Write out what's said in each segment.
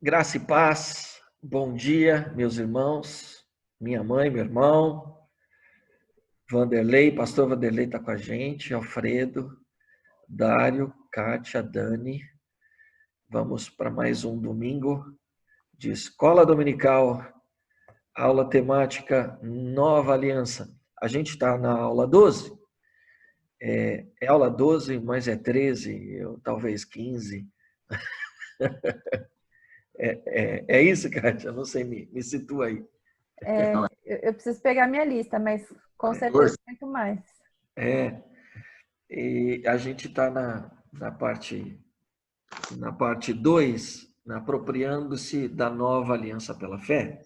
Graça e paz, bom dia, meus irmãos, minha mãe, meu irmão, Vanderlei, pastor Vanderlei está com a gente, Alfredo, Dário, Kátia, Dani. Vamos para mais um domingo de Escola Dominical, aula temática Nova Aliança. A gente está na aula 12, é aula 12, mas é 13, talvez 15. É isso, Kátia? Não sei, me situa aí. Eu preciso pegar minha lista, mas com certeza muito mais. E a gente está na parte 2, apropriando-se da nova aliança pela fé.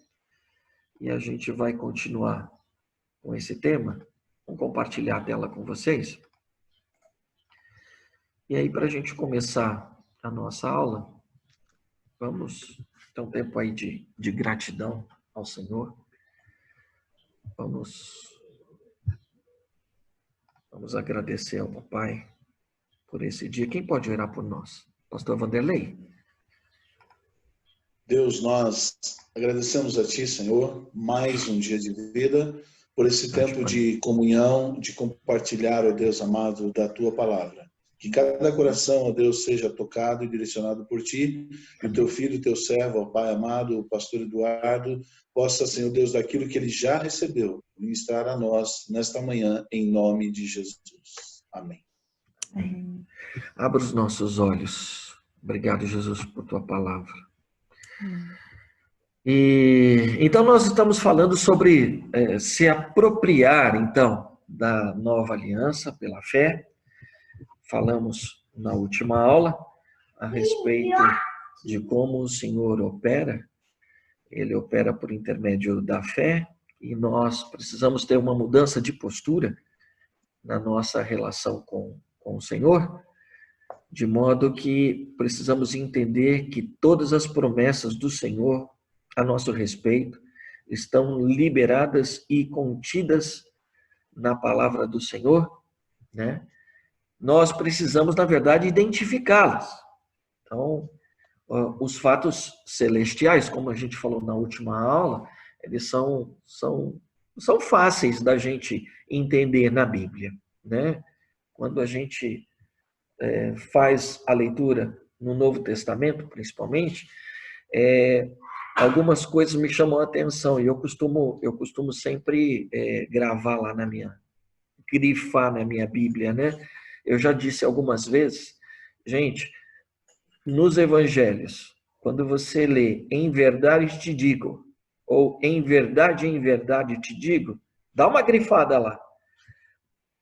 E a gente vai continuar com esse tema. Vou compartilhar a tela com vocês. E aí, para a gente começar a nossa aula, vamos ter um tempo aí de gratidão ao Senhor. Vamos agradecer ao Papai por esse dia. Quem pode orar por nós? Pastor Vanderlei. Deus, nós agradecemos a Ti, Senhor, mais um dia de vida, por esse tempo de comunhão, de compartilhar, ó Deus amado, da Tua palavra. Que cada coração, ó Deus, seja tocado e direcionado por Ti, e o Teu filho, o Teu servo, ó Pai amado, o pastor Eduardo, possa, Senhor Deus, daquilo que ele já recebeu, ministrar a nós nesta manhã, em nome de Jesus. Amém. Amém. Abra os nossos olhos. Obrigado, Jesus, por Tua palavra. E então nós estamos falando sobre se apropriar, então, da nova aliança pela fé. Falamos na última aula a respeito de como o Senhor opera. Ele opera por intermédio da fé e nós precisamos ter uma mudança de postura na nossa relação com o Senhor, de modo que precisamos entender que todas as promessas do Senhor a nosso respeito estão liberadas e contidas na palavra do Senhor, né? Nós precisamos, na verdade, identificá-las. Então, os fatos celestiais, como a gente falou na última aula, eles são fáceis da gente entender na Bíblia, né? Quando a gente faz a leitura no Novo Testamento, principalmente, algumas coisas me chamam a atenção e eu costumo sempre gravar lá grifar na minha Bíblia, né? Eu já disse algumas vezes, gente, nos evangelhos, quando você lê em verdade te digo, ou em verdade te digo, dá uma grifada lá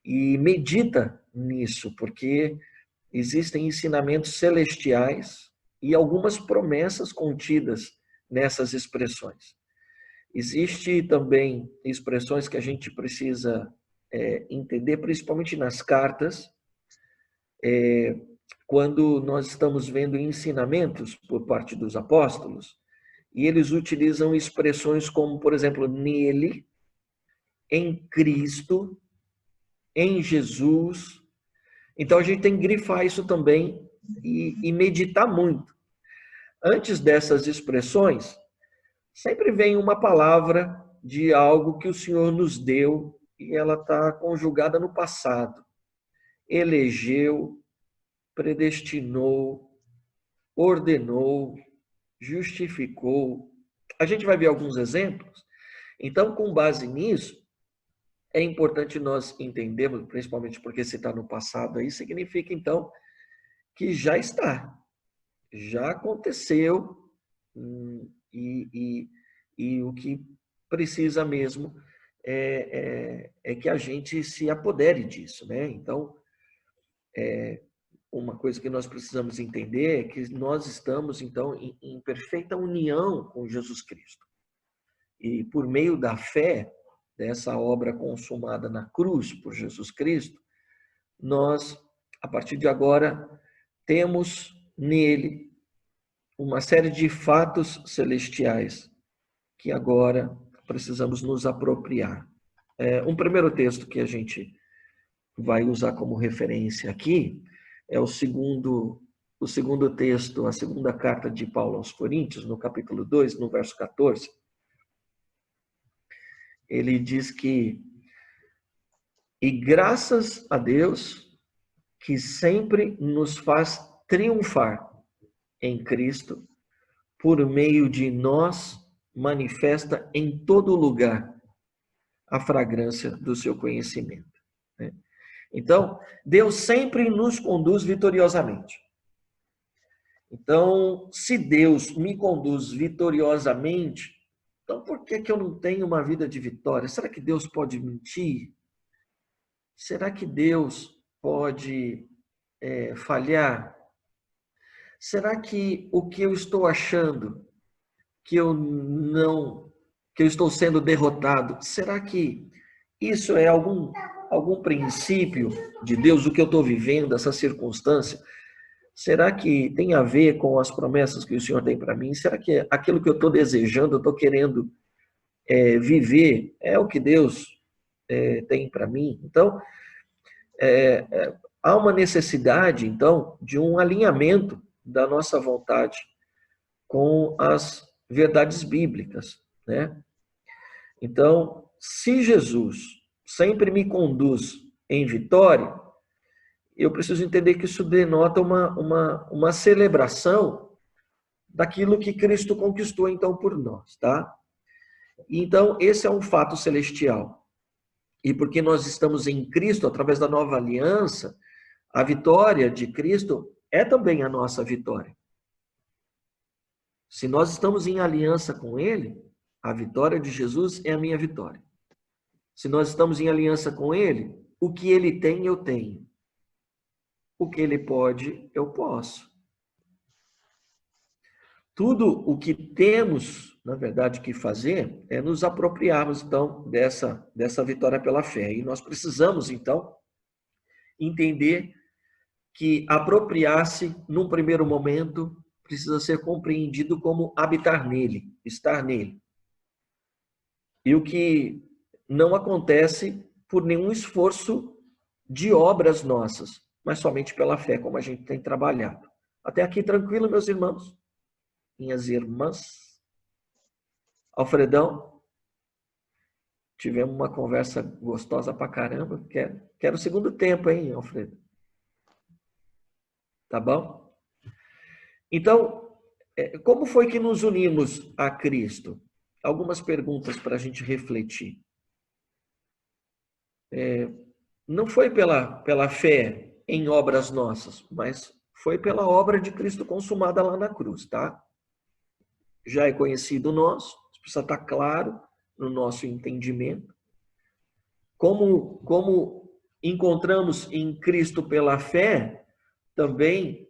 e medita nisso, porque existem ensinamentos celestiais e algumas promessas contidas nessas expressões. Existem também expressões que a gente precisa entender, principalmente nas cartas, quando nós estamos vendo ensinamentos por parte dos apóstolos, e eles utilizam expressões como, por exemplo, nele, em Cristo, em Jesus. Então a gente tem que grifar isso também e meditar muito. Antes dessas expressões, sempre vem uma palavra de algo que o Senhor nos deu e ela está conjugada no passado. Elegeu, predestinou, ordenou, justificou. A gente vai ver alguns exemplos. Então, com base nisso, é importante nós entendermos, principalmente porque se está no passado aí, significa então que já está, já aconteceu e o que precisa mesmo é que a gente se apodere disso, né? Então, uma coisa que nós precisamos entender é que nós estamos, então, em perfeita união com Jesus Cristo. E por meio da fé, dessa obra consumada na cruz por Jesus Cristo, nós, a partir de agora, temos nele uma série de fatos celestiais que agora precisamos nos apropriar. Um primeiro texto que a gente vai usar como referência aqui é o segundo o segundo texto, a segunda carta de Paulo aos Coríntios, no capítulo 2, no verso 14, ele diz que: e graças a Deus que sempre nos faz triunfar em Cristo, por meio de nós manifesta em todo lugar a fragrância do seu conhecimento. Então, Deus sempre nos conduz vitoriosamente. Então, se Deus me conduz vitoriosamente, então por que eu não tenho uma vida de vitória? Será que Deus pode mentir? Será que Deus pode falhar? Será que o que eu estou achando, que eu estou sendo derrotado, será que isso é algum princípio de Deus, o que eu estou vivendo, essa circunstância? Será que tem a ver com as promessas que o Senhor tem para mim? Será que aquilo que eu estou desejando, eu estou querendo viver, é o que Deus tem para mim? Então, há uma necessidade, então, de um alinhamento da nossa vontade com as verdades bíblicas, né? Então, se Jesus sempre me conduz em vitória, eu preciso entender que isso denota uma celebração daquilo que Cristo conquistou, então, por nós, tá? Então, esse é um fato celestial. E porque nós estamos em Cristo, através da nova aliança, a vitória de Cristo é também a nossa vitória. Se nós estamos em aliança com Ele, a vitória de Jesus é a minha vitória. Se nós estamos em aliança com Ele, o que Ele tem, eu tenho. O que Ele pode, eu posso. Tudo o que temos, na verdade, que fazer é nos apropriarmos, então, dessa vitória pela fé. E nós precisamos, então, entender que apropriar-se, num primeiro momento, precisa ser compreendido como habitar nele, estar nele. E o que não acontece por nenhum esforço de obras nossas, mas somente pela fé, como a gente tem trabalhado. Até aqui tranquilo, meus irmãos? Minhas irmãs? Alfredão? Tivemos uma conversa gostosa pra caramba. Quero o segundo tempo, hein, Alfredo? Tá bom? Então, como foi que nos unimos a Cristo? Algumas perguntas para a gente refletir. Não foi pela fé em obras nossas, mas foi pela obra de Cristo consumada lá na cruz, tá? Já é conhecido nosso, precisa estar claro no nosso entendimento. Como encontramos em Cristo pela fé, também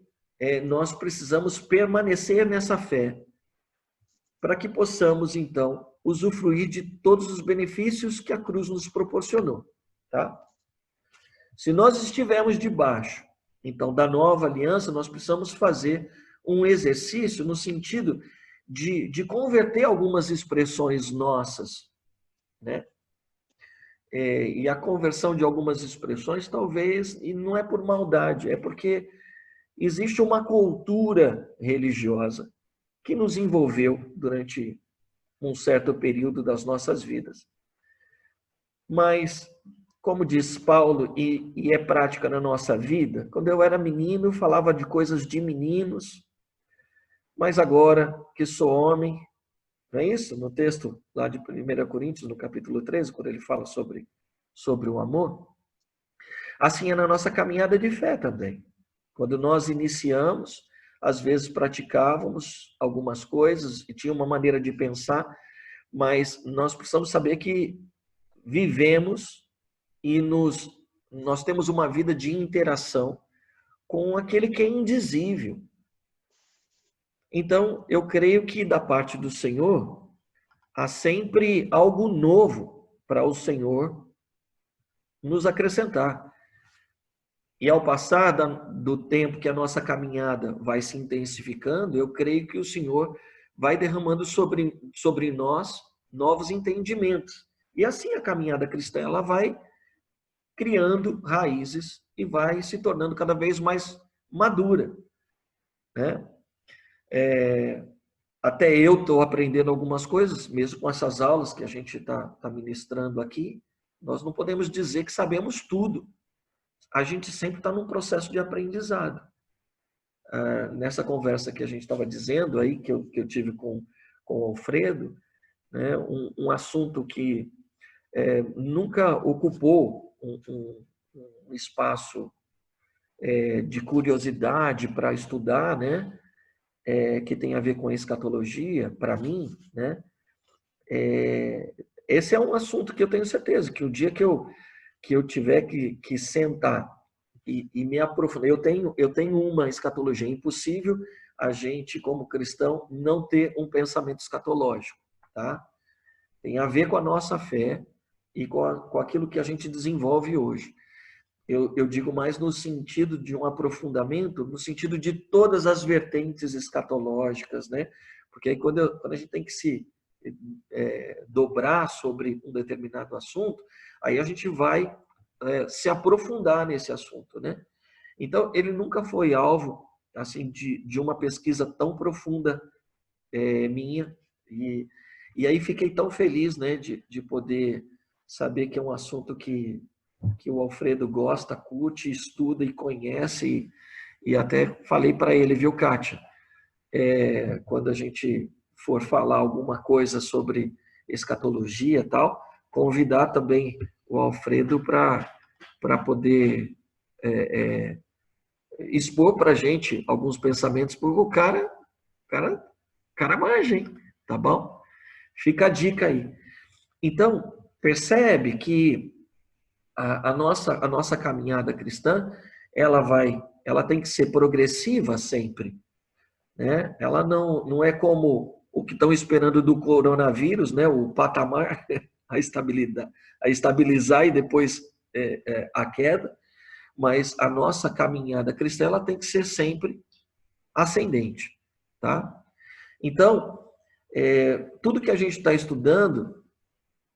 nós precisamos permanecer nessa fé, para que possamos, então, usufruir de todos os benefícios que a cruz nos proporcionou, tá? Se nós estivermos debaixo, então, da nova aliança, nós precisamos fazer um exercício no sentido de converter algumas expressões nossas, né? E a conversão de algumas expressões, talvez, e não é por maldade, é porque existe uma cultura religiosa que nos envolveu durante um certo período das nossas vidas. Mas, como diz Paulo, e é prática na nossa vida, quando eu era menino, eu falava de coisas de meninos, mas agora que sou homem, não é isso? No texto lá de 1 Coríntios, no capítulo 13, quando ele fala sobre o amor, assim é na nossa caminhada de fé também. Quando nós iniciamos, às vezes praticávamos algumas coisas e tinha uma maneira de pensar, mas nós precisamos saber que vivemos e nós temos uma vida de interação com aquele que é indizível. Então, eu creio que da parte do Senhor, há sempre algo novo para o Senhor nos acrescentar. E ao passar do tempo que a nossa caminhada vai se intensificando, eu creio que o Senhor vai derramando sobre nós novos entendimentos. E assim a caminhada cristã, ela vai criando raízes e vai se tornando cada vez mais madura. né? Até eu estou aprendendo algumas coisas, mesmo com essas aulas que a gente está ministrando aqui. Nós não podemos dizer que sabemos tudo. A gente sempre está num processo de aprendizado. Nessa conversa que a gente estava dizendo aí, que eu tive com o Alfredo, né, um assunto que nunca ocupou um espaço de curiosidade para estudar, né, que tem a ver com escatologia, para mim, né, esse é um assunto que eu tenho certeza que o dia que eu tiver que sentar e me aprofundar, eu tenho uma escatologia. É impossível a gente, como cristão, não ter um pensamento escatológico, tá? Tem a ver com a nossa fé e com aquilo que a gente desenvolve hoje. Eu digo mais no sentido de um aprofundamento, no sentido de todas as vertentes escatológicas, né? Porque aí quando a gente tem que se dobrar sobre um determinado assunto, aí a gente vai se aprofundar nesse assunto, né? Então, ele nunca foi alvo assim de uma pesquisa tão profunda minha, e aí fiquei tão feliz, né, de poder saber que é um assunto que o Alfredo gosta, curte, estuda e conhece, e até falei para ele, viu, Kátia, quando a gente for falar alguma coisa sobre escatologia e tal, convidar também o Alfredo para poder expor para a gente alguns pensamentos, porque o cara manja, hein? Tá bom? Fica a dica aí. Então, percebe que a nossa caminhada cristã, ela tem que ser progressiva sempre, né? Ela não é como o que estão esperando do coronavírus, né? O patamar, a estabilizar e depois a queda, mas a nossa caminhada cristã, ela tem que ser sempre ascendente, tá? Então, tudo que a gente está estudando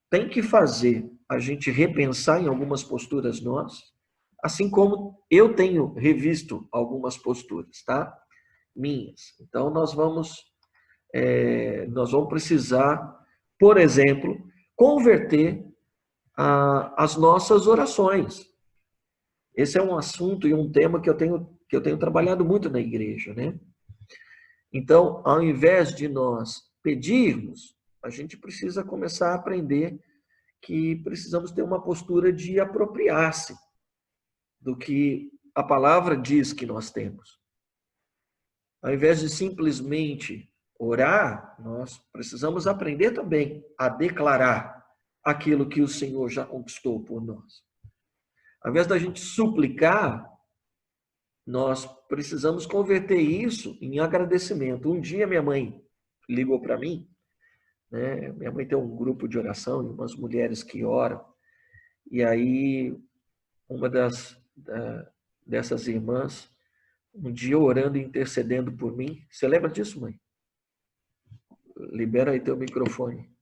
tem que fazer a gente repensar em algumas posturas nossas, assim como eu tenho revisto algumas posturas, tá? Minhas. Então, nós vamos precisar, por exemplo, converter as nossas orações. Esse é um assunto e um tema que eu tenho trabalhado muito na igreja, né? Então, ao invés de nós pedirmos, a gente precisa começar a aprender que precisamos ter uma postura de apropriar-se do que a palavra diz que nós temos. Ao invés de simplesmente orar, nós precisamos aprender também a declarar aquilo que o Senhor já conquistou por nós. Ao invés da gente suplicar, nós precisamos converter isso em agradecimento. Um dia minha mãe ligou para mim, né? Minha mãe tem um grupo de oração, umas mulheres que oram, e aí uma dessas irmãs, um dia orando e intercedendo por mim. Você lembra disso, mãe? Libera aí teu microfone,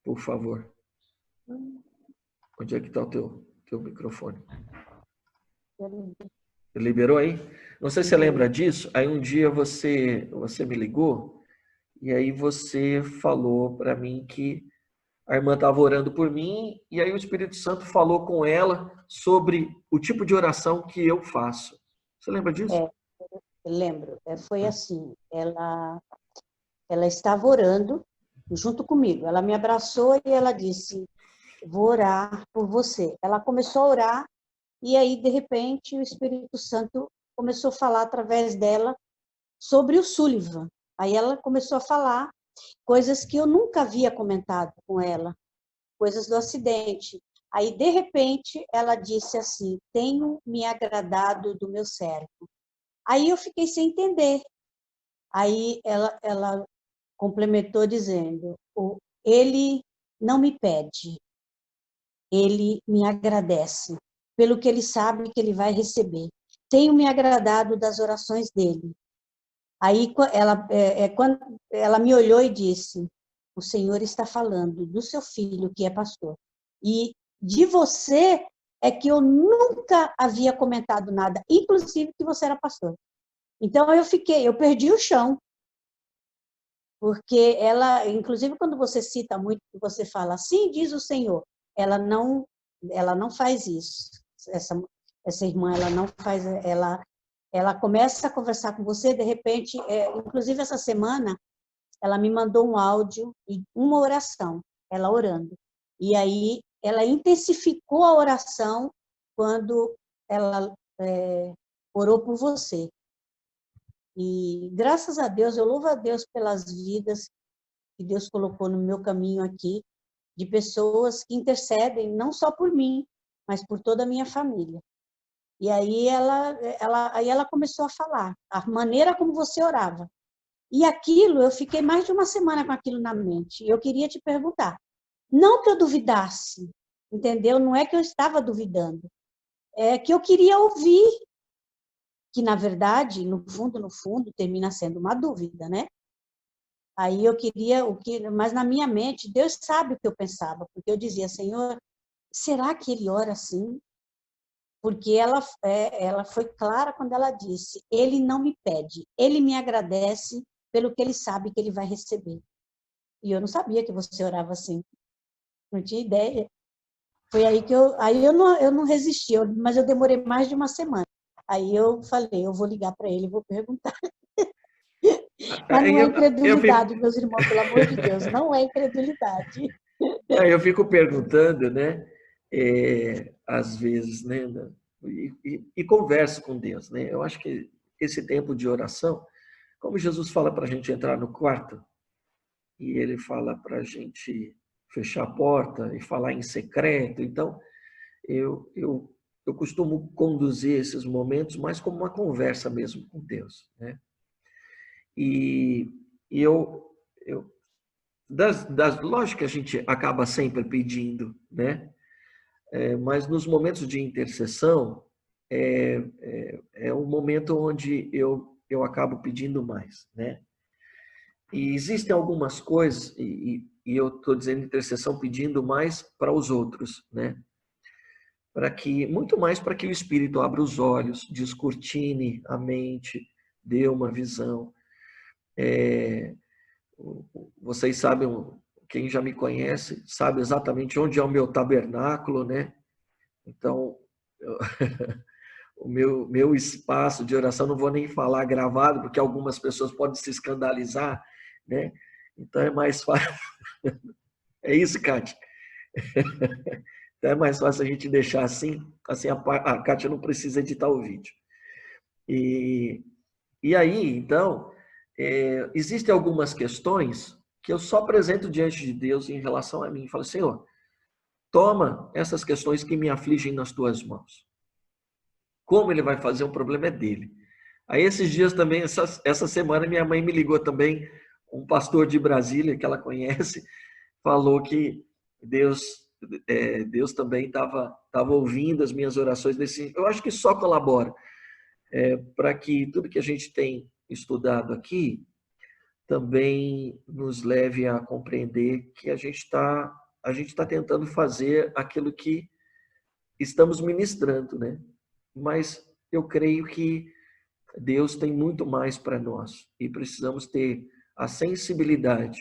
por favor. Onde é que está o teu microfone? Liberou aí? Não sei se você lembra disso. Aí um dia você me ligou e aí você falou para mim que a irmã estava orando por mim e aí o Espírito Santo falou com ela sobre o tipo de oração que eu faço. Você lembra disso? Lembro. Foi assim, ela estava orando junto comigo. Ela me abraçou e ela disse, vou orar por você. Ela começou a orar e aí, de repente, o Espírito Santo começou a falar através dela sobre o Sullivan. Aí ela começou a falar coisas que eu nunca havia comentado com ela, coisas do acidente. Aí, de repente, ela disse assim, tenho me agradado do meu servo. Aí eu fiquei sem entender. Aí ela complementou dizendo, ele não me pede, ele me agradece, pelo que ele sabe que ele vai receber. Tenho me agradado das orações dele. Aí quando ela me olhou e disse, o Senhor está falando do seu filho que é pastor. E de você é que eu nunca havia comentado nada, inclusive que você era pastor. Então eu perdi o chão, porque ela, inclusive quando você cita muito, você fala, assim diz o Senhor, ela não faz isso. Essa irmã, ela não faz, ela começa a conversar com você, de repente, inclusive essa semana, ela me mandou um áudio e uma oração, ela orando. E aí ela intensificou a oração quando ela orou por você. E graças a Deus, eu louvo a Deus pelas vidas que Deus colocou no meu caminho aqui, de pessoas que intercedem não só por mim, mas por toda a minha família. E aí ela começou a falar a maneira como você orava. E aquilo, eu fiquei mais de uma semana com aquilo na mente. Eu queria te perguntar, não que eu duvidasse, entendeu? Não é que eu estava duvidando, é que eu queria ouvir, que na verdade, no fundo, termina sendo uma dúvida, né? Aí eu queria mas na minha mente, Deus sabe o que eu pensava, porque eu dizia, Senhor, será que ele ora assim? Porque ela foi clara quando ela disse, ele não me pede, ele me agradece pelo que ele sabe que ele vai receber. E eu não sabia que você orava assim, não tinha ideia. Foi aí que eu não resisti, mas eu demorei mais de uma semana. Aí eu falei, eu vou ligar para ele e vou perguntar. Mas não é incredulidade, meus irmãos, pelo amor de Deus, não é incredulidade. Aí eu fico perguntando, né? Às vezes, né? E converso com Deus, né? Eu acho que esse tempo de oração, como Jesus fala para a gente entrar no quarto, e ele fala para a gente fechar a porta e falar em secreto, então eu costumo conduzir esses momentos mais como uma conversa mesmo com Deus, né? E eu lógico que a gente acaba sempre pedindo, né? Mas nos momentos de intercessão é um momento onde eu acabo pedindo mais, né? E existem algumas coisas, e eu estou dizendo intercessão pedindo mais para os outros, né? Muito mais para que o Espírito abra os olhos, descortine a mente, dê uma visão. Vocês sabem, quem já me conhece, sabe exatamente onde é o meu tabernáculo, né? Então, o meu espaço de oração, não vou nem falar gravado, porque algumas pessoas podem se escandalizar, né? Então é mais fácil. É isso, Kátia? Então é mais fácil a gente deixar assim a Kátia não precisa editar o vídeo. E aí, então, existem algumas questões que eu só apresento diante de Deus em relação a mim. Falo, Senhor, toma essas questões que me afligem nas tuas mãos. Como ele vai fazer, o problema é dele. Aí esses dias também, essa semana, minha mãe me ligou também, um pastor de Brasília, que ela conhece, falou que Deus também estava ouvindo as minhas orações. Eu acho que só colabora para que tudo que a gente tem estudado aqui também nos leve a compreender que a gente está tentando fazer aquilo que estamos ministrando, né? Mas eu creio que Deus tem muito mais para nós e precisamos ter a sensibilidade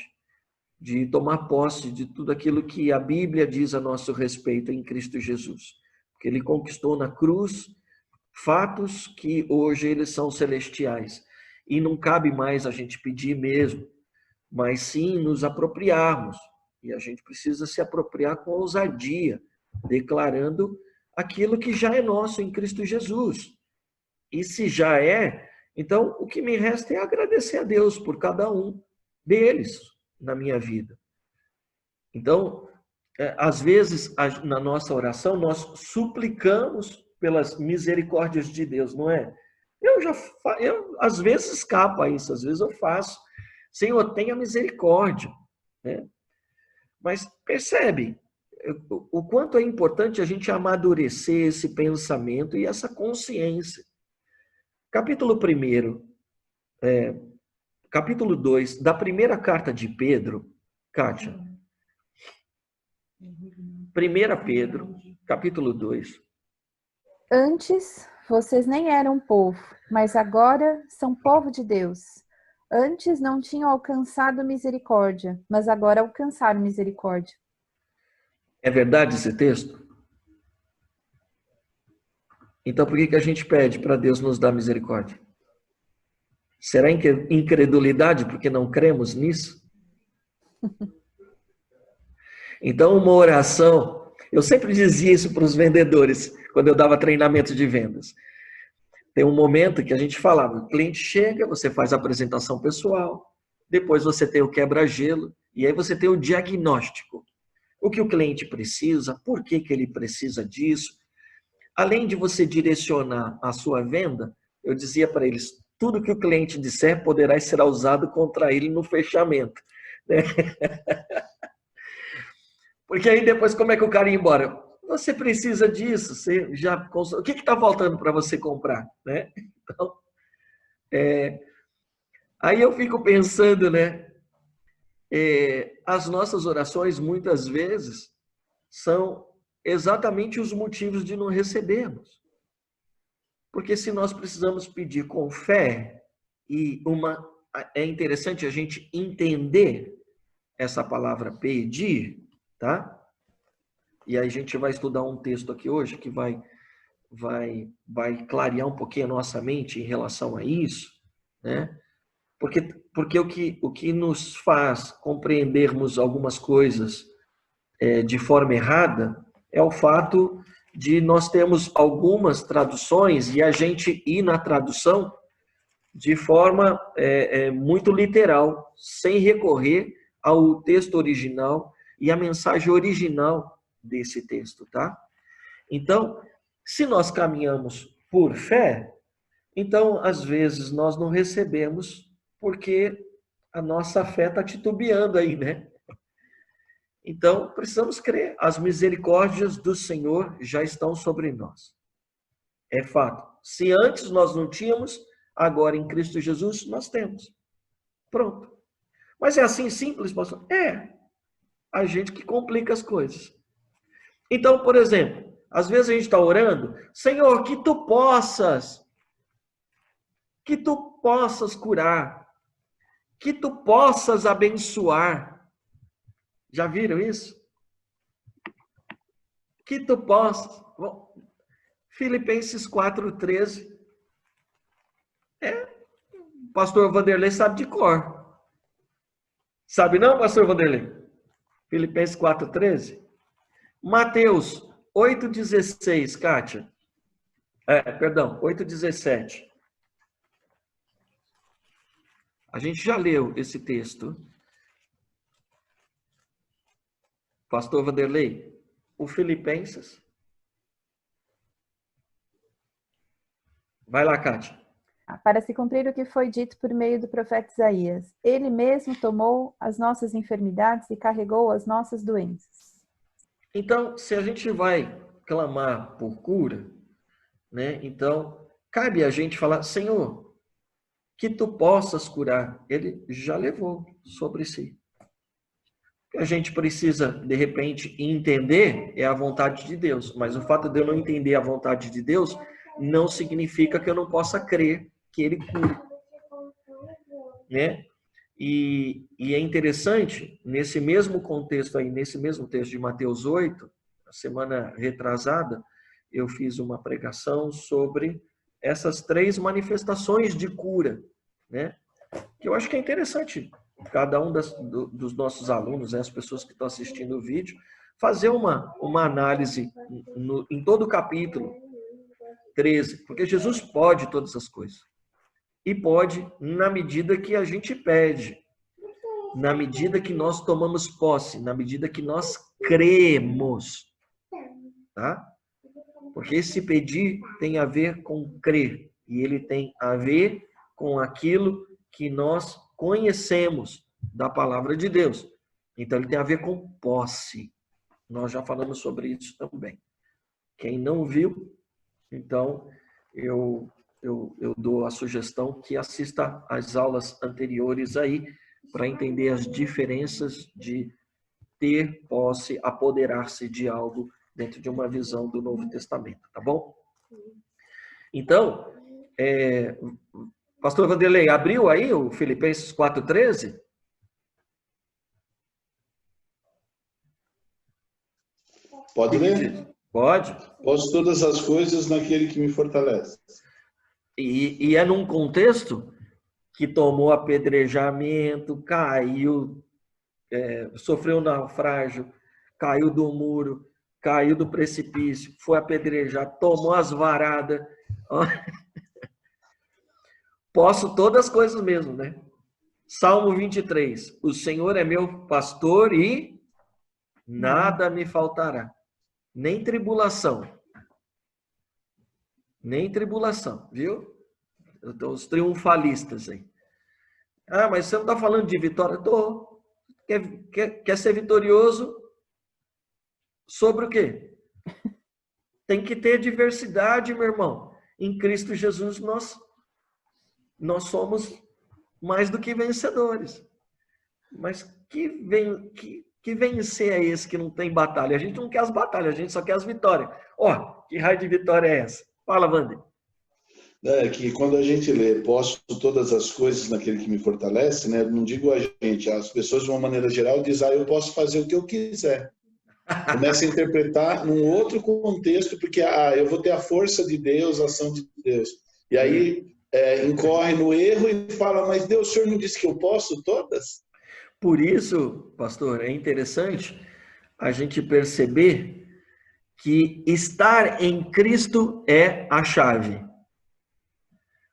de tomar posse de tudo aquilo que a Bíblia diz a nosso respeito em Cristo Jesus. Porque ele conquistou na cruz fatos que hoje eles são celestiais. E não cabe mais a gente pedir mesmo, mas sim nos apropriarmos. E a gente precisa se apropriar com ousadia, declarando aquilo que já é nosso em Cristo Jesus. E se já é, então o que me resta é agradecer a Deus por cada um deles na minha vida. Então, às vezes, na nossa oração, nós suplicamos pelas misericórdias de Deus, não é? Às vezes escapa isso, às vezes eu faço. Senhor, tenha misericórdia, né? Mas percebe o quanto é importante a gente amadurecer esse pensamento e essa consciência. Capítulo 1, capítulo 2 da primeira carta de Pedro, Kátia. 1 Pedro, capítulo 2. Antes, Vocês nem eram povo, mas agora são povo de Deus. Antes não tinham alcançado misericórdia, mas agora alcançaram misericórdia. É verdade esse texto? Então por que a gente pede para Deus nos dar misericórdia? Será incredulidade porque não cremos nisso? Então uma oração, eu sempre dizia isso para os vendedores, quando eu dava treinamento de vendas. Tem um momento que a gente falava, o cliente chega, você faz a apresentação pessoal, depois você tem o quebra-gelo, e aí você tem o diagnóstico. O que o cliente precisa, por que ele precisa disso. Além de você direcionar a sua venda, eu dizia para eles, tudo que o cliente disser poderá ser usado contra ele no fechamento. Né? Porque aí depois como é que o cara ia embora? Você precisa disso, você já o que está faltando para você comprar, né? Então, aí eu fico pensando, né? As nossas orações muitas vezes são exatamente os motivos de não recebermos, porque se nós precisamos pedir com fé é interessante a gente entender essa palavra pedir, tá? E aí a gente vai estudar um texto aqui hoje que vai clarear um pouquinho a nossa mente em relação a isso, né? Porque o que nos faz compreendermos algumas coisas de forma errada é o fato de nós termos algumas traduções e a gente ir na tradução de forma muito literal, sem recorrer ao texto original e à mensagem original desse texto, tá? Então, se nós caminhamos por fé, então, às vezes, nós não recebemos porque a nossa fé está titubeando aí, né? Então, precisamos crer. As misericórdias do Senhor já estão sobre nós. É fato. Se antes nós não tínhamos, agora em Cristo Jesus nós temos. Pronto. Mas é assim simples, pastor? É. A gente que complica as coisas. Então, por exemplo, às vezes a gente está orando, Senhor, que tu possas curar, que tu possas abençoar. Já viram isso? Que tu possas. Bom, Filipenses 4:13. O pastor Vanderlei sabe de cor. Sabe não, pastor Vanderlei? Filipenses 4:13. Mateus 8:16, Kátia. Perdão, 8:17. A gente já leu esse texto. Pastor Vanderlei, o Filipenses. Vai lá, Kátia. Para se cumprir o que foi dito por meio do profeta Isaías. Ele mesmo tomou as nossas enfermidades e carregou as nossas doenças. Então, se a gente vai clamar por cura, né? Então, cabe a gente falar, Senhor, que tu possas curar. Ele já levou sobre si. O que a gente precisa, de repente, entender é a vontade de Deus. Mas o fato de eu não entender a vontade de Deus não significa que eu não possa crer que Ele cura. Né? E é interessante, nesse mesmo contexto aí, nesse mesmo texto de Mateus 8, a semana retrasada, eu fiz uma pregação sobre essas 3 manifestações de cura, né? Que eu acho que é interessante cada um dos nossos alunos, né, as pessoas que estão assistindo o vídeo, fazer uma análise em todo o capítulo 13, porque Jesus pode todas as coisas. E pode na medida que a gente pede, na medida que nós tomamos posse, na medida que nós cremos, tá? Porque esse pedir tem a ver com crer, e ele tem a ver com aquilo que nós conhecemos da palavra de Deus. Então, ele tem a ver com posse. Nós já falamos sobre isso também. Quem não viu, então, eu dou a sugestão que assista às aulas anteriores aí, para entender as diferenças de ter posse, apoderar-se de algo dentro de uma visão do Novo Testamento, tá bom? Então, pastor Vanderlei, abriu aí o Filipenses 4,13? Pode ler? Pode. Posso todas as coisas naquele que me fortalece. E é num contexto que tomou apedrejamento, caiu, sofreu naufrágio, caiu do muro, caiu do precipício, foi apedrejado, tomou as varadas. Posso todas as coisas mesmo, né? Salmo 23. O Senhor é meu pastor e nada me faltará. Nem tribulação. Nem tribulação, viu? Então, os triunfalistas aí. Ah, mas você não está falando de vitória? Estou. Quer ser vitorioso sobre o quê? Tem que ter diversidade, meu irmão. Em Cristo Jesus nós somos mais do que vencedores. Mas que vencer é esse que não tem batalha? A gente não quer as batalhas, a gente só quer as vitórias. Ó, que raio de vitória é essa? Fala, Wander. É que quando a gente lê, posso todas as coisas naquele que me fortalece, né? Não digo a gente, as pessoas de uma maneira geral dizem, eu posso fazer o que eu quiser. Começa a interpretar num outro contexto, porque eu vou ter a força de Deus, a ação de Deus. E aí incorre no erro e fala, mas Deus, o Senhor não disse que eu posso todas? Por isso, pastor, é interessante a gente perceber que estar em Cristo é a chave.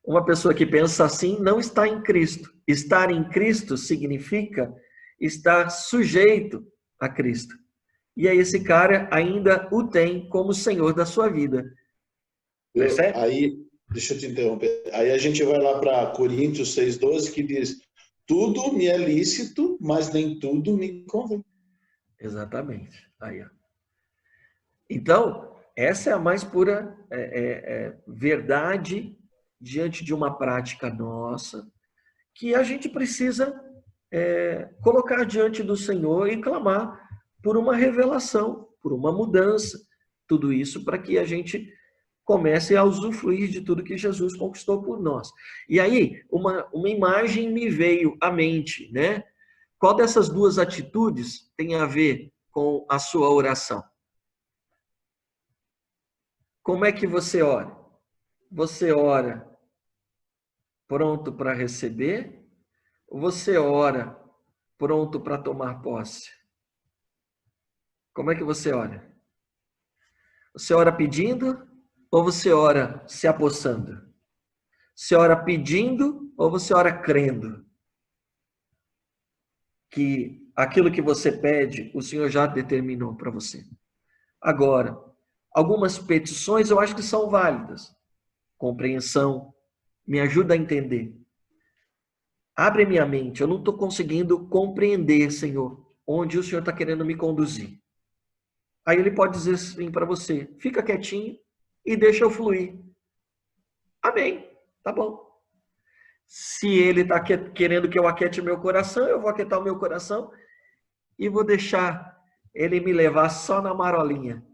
Uma pessoa que pensa assim não está em Cristo. Estar em Cristo significa estar sujeito a Cristo. E aí esse cara ainda o tem como Senhor da sua vida. Percebe? Aí, deixa eu te interromper. Aí a gente vai lá para Coríntios 6,12, que diz, tudo me é lícito, mas nem tudo me convém. Exatamente. Aí, ó. Então, essa é a mais pura verdade diante de uma prática nossa, que a gente precisa colocar diante do Senhor e clamar por uma revelação, por uma mudança, tudo isso para que a gente comece a usufruir de tudo que Jesus conquistou por nós. E aí, uma imagem me veio à mente, né? Qual dessas duas atitudes tem a ver com a sua oração? Como é que você ora? Você ora pronto para receber? Ou você ora pronto para tomar posse? Como é que você ora? Você ora pedindo ou você ora se apossando? Você ora pedindo ou você ora crendo que aquilo que você pede, o Senhor já determinou para você? Agora, algumas petições eu acho que são válidas. Compreensão, me ajuda a entender. Abre minha mente, eu não estou conseguindo compreender, Senhor, onde o Senhor está querendo me conduzir. Aí ele pode dizer assim para você, fica quietinho e deixa eu fluir. Amém, tá bom. Se ele está querendo que eu aquiete meu coração, eu vou aquietar o meu coração e vou deixar ele me levar só na marolinha.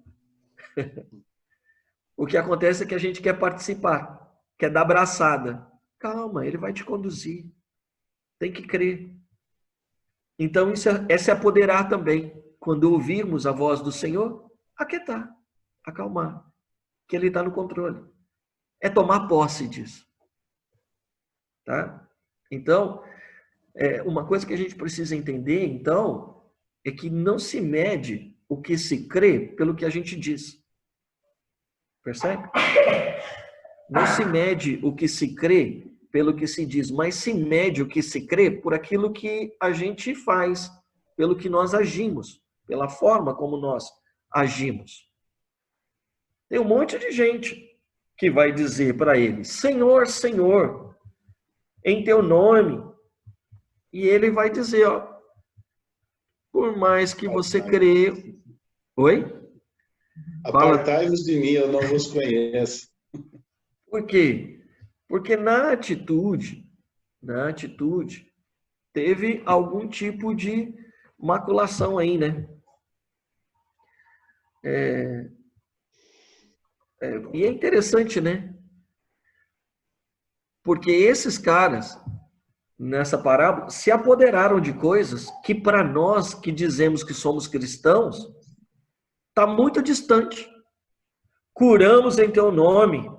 O que acontece é que a gente quer participar, quer dar abraçada. Calma, ele vai te conduzir. Tem que crer. Então, é se apoderar também. Quando ouvirmos a voz do Senhor, aquietar, acalmar, que Ele está no controle. É tomar posse disso. Tá? Então, uma coisa que a gente precisa entender, então, é que não se mede o que se crê pelo que a gente diz. Percebe? Não se mede o que se crê pelo que se diz, mas se mede o que se crê por aquilo que a gente faz, pelo que nós agimos, pela forma como nós agimos. Tem um monte de gente que vai dizer para ele, Senhor, Senhor, em teu nome. E ele vai dizer, ó, por mais que você crê... Oi? Apartai-vos de mim, eu não vos conheço. Por quê? Porque na atitude, teve algum tipo de maculação aí, né? E é interessante, né? Porque esses caras, nessa parábola, se apoderaram de coisas que para nós que dizemos que somos cristãos, está muito distante. Curamos em teu nome,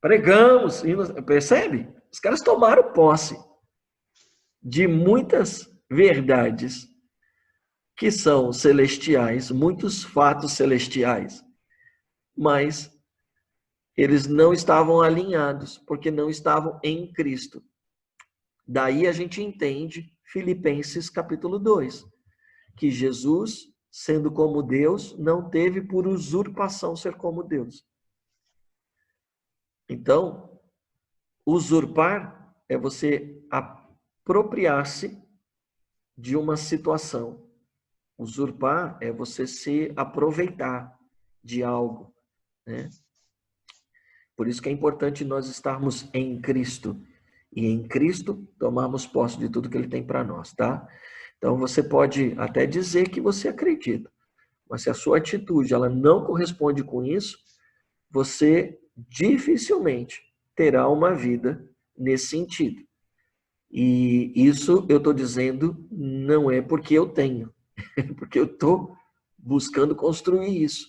pregamos, percebe? Os caras tomaram posse de muitas verdades que são celestiais, muitos fatos celestiais, mas eles não estavam alinhados, porque não estavam em Cristo. Daí a gente entende Filipenses capítulo 2, que Jesus, sendo como Deus, não teve por usurpação ser como Deus. Então, usurpar é você apropriar-se de uma situação. Usurpar é você se aproveitar de algo, né? Por isso que é importante nós estarmos em Cristo. E em Cristo tomarmos posse de tudo que Ele tem para nós, tá? Então você pode até dizer que você acredita, mas se a sua atitude ela não corresponde com isso, você dificilmente terá uma vida nesse sentido. E isso eu estou dizendo não é porque eu tenho, é porque eu estou buscando construir isso.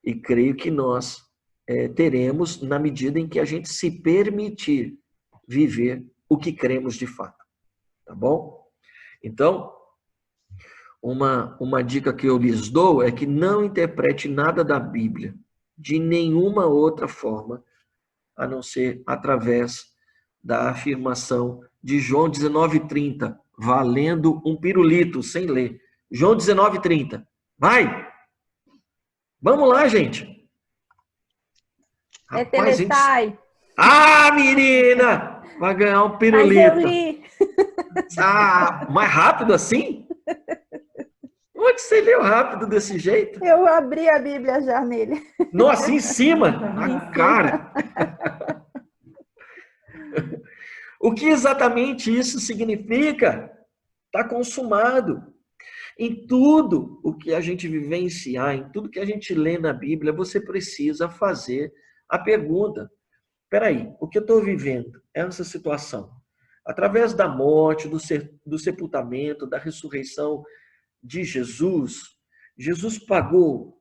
E creio que nós teremos na medida em que a gente se permitir viver o que cremos de fato. Tá bom? Então, uma dica que eu lhes dou é que não interprete nada da Bíblia de nenhuma outra forma, a não ser através da afirmação de João 19:30, valendo um pirulito, sem ler. João 19:30. Vai! Vamos lá, gente! É Rapaz, Telestai. Ah, menina! Vai ganhar um Mas pirulito. eu li. Ah, mais rápido assim? Onde você leu rápido desse jeito? Eu abri a Bíblia já nele. Nossa, em cima, na cara. O que exatamente isso significa? Está consumado. Em tudo o que a gente vivenciar, em tudo que a gente lê na Bíblia, você precisa fazer a pergunta: peraí, o que eu estou vivendo? Essa situação. Através da morte, do sepultamento, da ressurreição de Jesus, Jesus pagou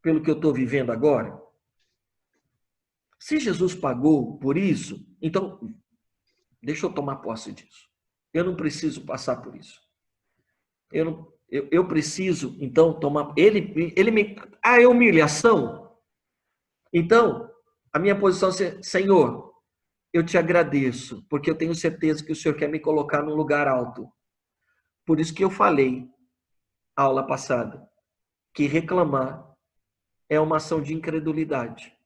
pelo que eu estou vivendo agora? Se Jesus pagou por isso, então deixa eu tomar posse disso. Eu não preciso passar por isso. Eu preciso, então, tomar... Ele me... é humilhação? Então, a minha posição é, Senhor, eu te agradeço, porque eu tenho certeza que o Senhor quer me colocar num lugar alto. Por isso que eu falei, aula passada, que reclamar é uma ação de incredulidade.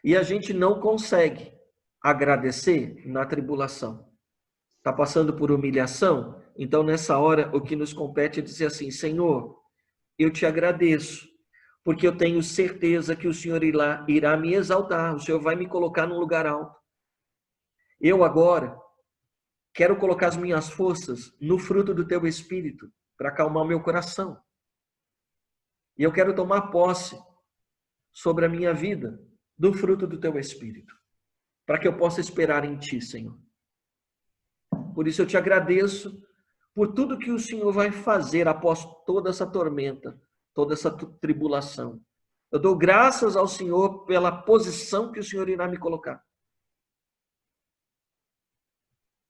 E a gente não consegue agradecer na tribulação. Está passando por humilhação? Então, nessa hora, o que nos compete é dizer assim, Senhor, eu te agradeço, porque eu tenho certeza que o Senhor irá me exaltar, o Senhor vai me colocar num lugar alto. Eu agora quero colocar as minhas forças no fruto do teu Espírito, para acalmar o meu coração. E eu quero tomar posse sobre a minha vida do fruto do teu Espírito, para que eu possa esperar em ti, Senhor. Por isso eu te agradeço por tudo que o Senhor vai fazer após toda essa tormenta, toda essa tribulação. Eu dou graças ao Senhor pela posição que o Senhor irá me colocar.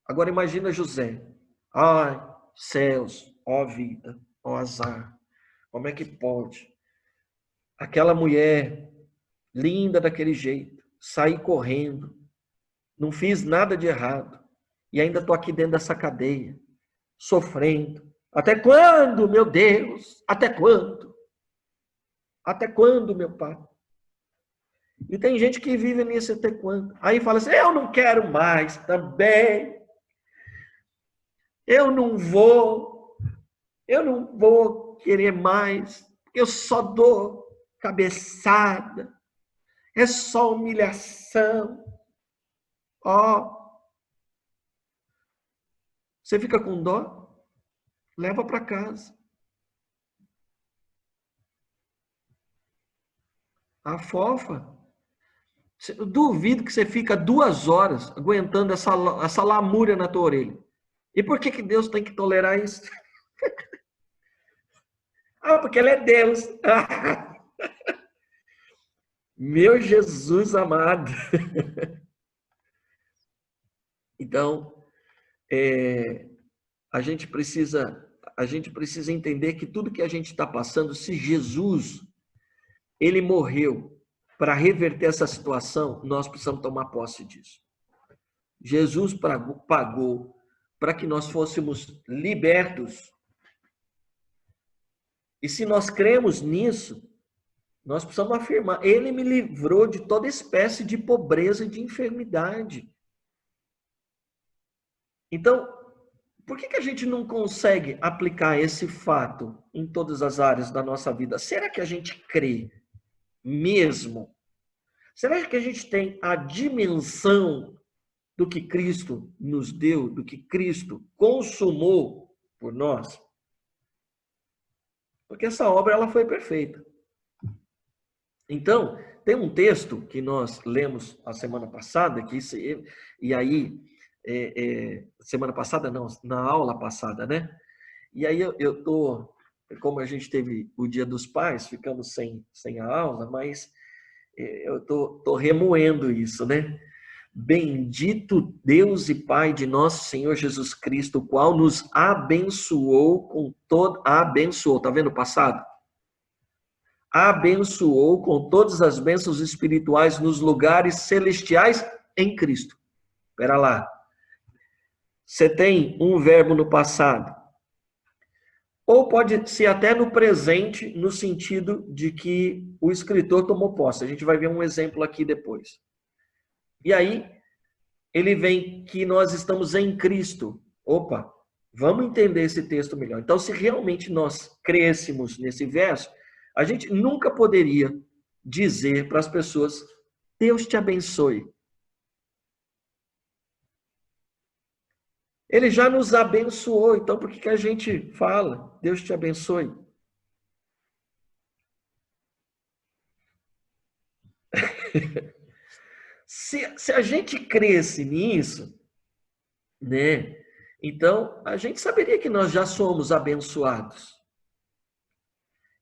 Agora imagina José. Ai, céus, ó vida, ó azar. Como é que pode? Aquela mulher linda daquele jeito, saí correndo, não fiz nada de errado e ainda estou aqui dentro dessa cadeia, sofrendo. Até quando, meu Deus? Até quando? Até quando, meu pai? E tem gente que vive nisso até quando. Aí fala assim, eu não quero mais também. Eu não vou querer mais. Eu só dou cabeçada. É só humilhação. Ó. Você fica com dó? Leva para casa. Afofa. Eu duvido que você fica 2 horas aguentando essa lamúria na tua orelha. E por que Deus tem que tolerar isso? Ah, porque Ele é Deus. Meu Jesus amado. Então, a gente precisa entender que tudo que a gente está passando, se Jesus, Ele morreu para reverter essa situação, nós precisamos tomar posse disso. Jesus pagou para que nós fôssemos libertos. E se nós cremos nisso, nós precisamos afirmar, Ele me livrou de toda espécie de pobreza e de enfermidade. Então, por que a gente não consegue aplicar esse fato em todas as áreas da nossa vida? Será que a gente crê mesmo? Será que a gente tem a dimensão do que Cristo nos deu, do que Cristo consumou por nós? Porque essa obra ela foi perfeita. Então, tem um texto que nós lemos a semana passada, semana passada não, na aula passada, né? E aí como a gente teve o Dia dos Pais, ficamos sem a aula, mas eu tô remoendo isso, né? Bendito Deus e Pai de nosso Senhor Jesus Cristo, o qual nos abençoou tá vendo o passado? Abençoou com todas as bênçãos espirituais nos lugares celestiais em Cristo. Espera lá. Você tem um verbo no passado. Ou pode ser até no presente, no sentido de que o escritor tomou posse. A gente vai ver um exemplo aqui depois. E aí, ele vem que nós estamos em Cristo. Opa, vamos entender esse texto melhor. Então, se realmente nós crêssemos nesse verso, a gente nunca poderia dizer para as pessoas, Deus te abençoe. Ele já nos abençoou, então por que a gente fala, Deus te abençoe? Se a gente cresce nisso, né? Então, a gente saberia que nós já somos abençoados.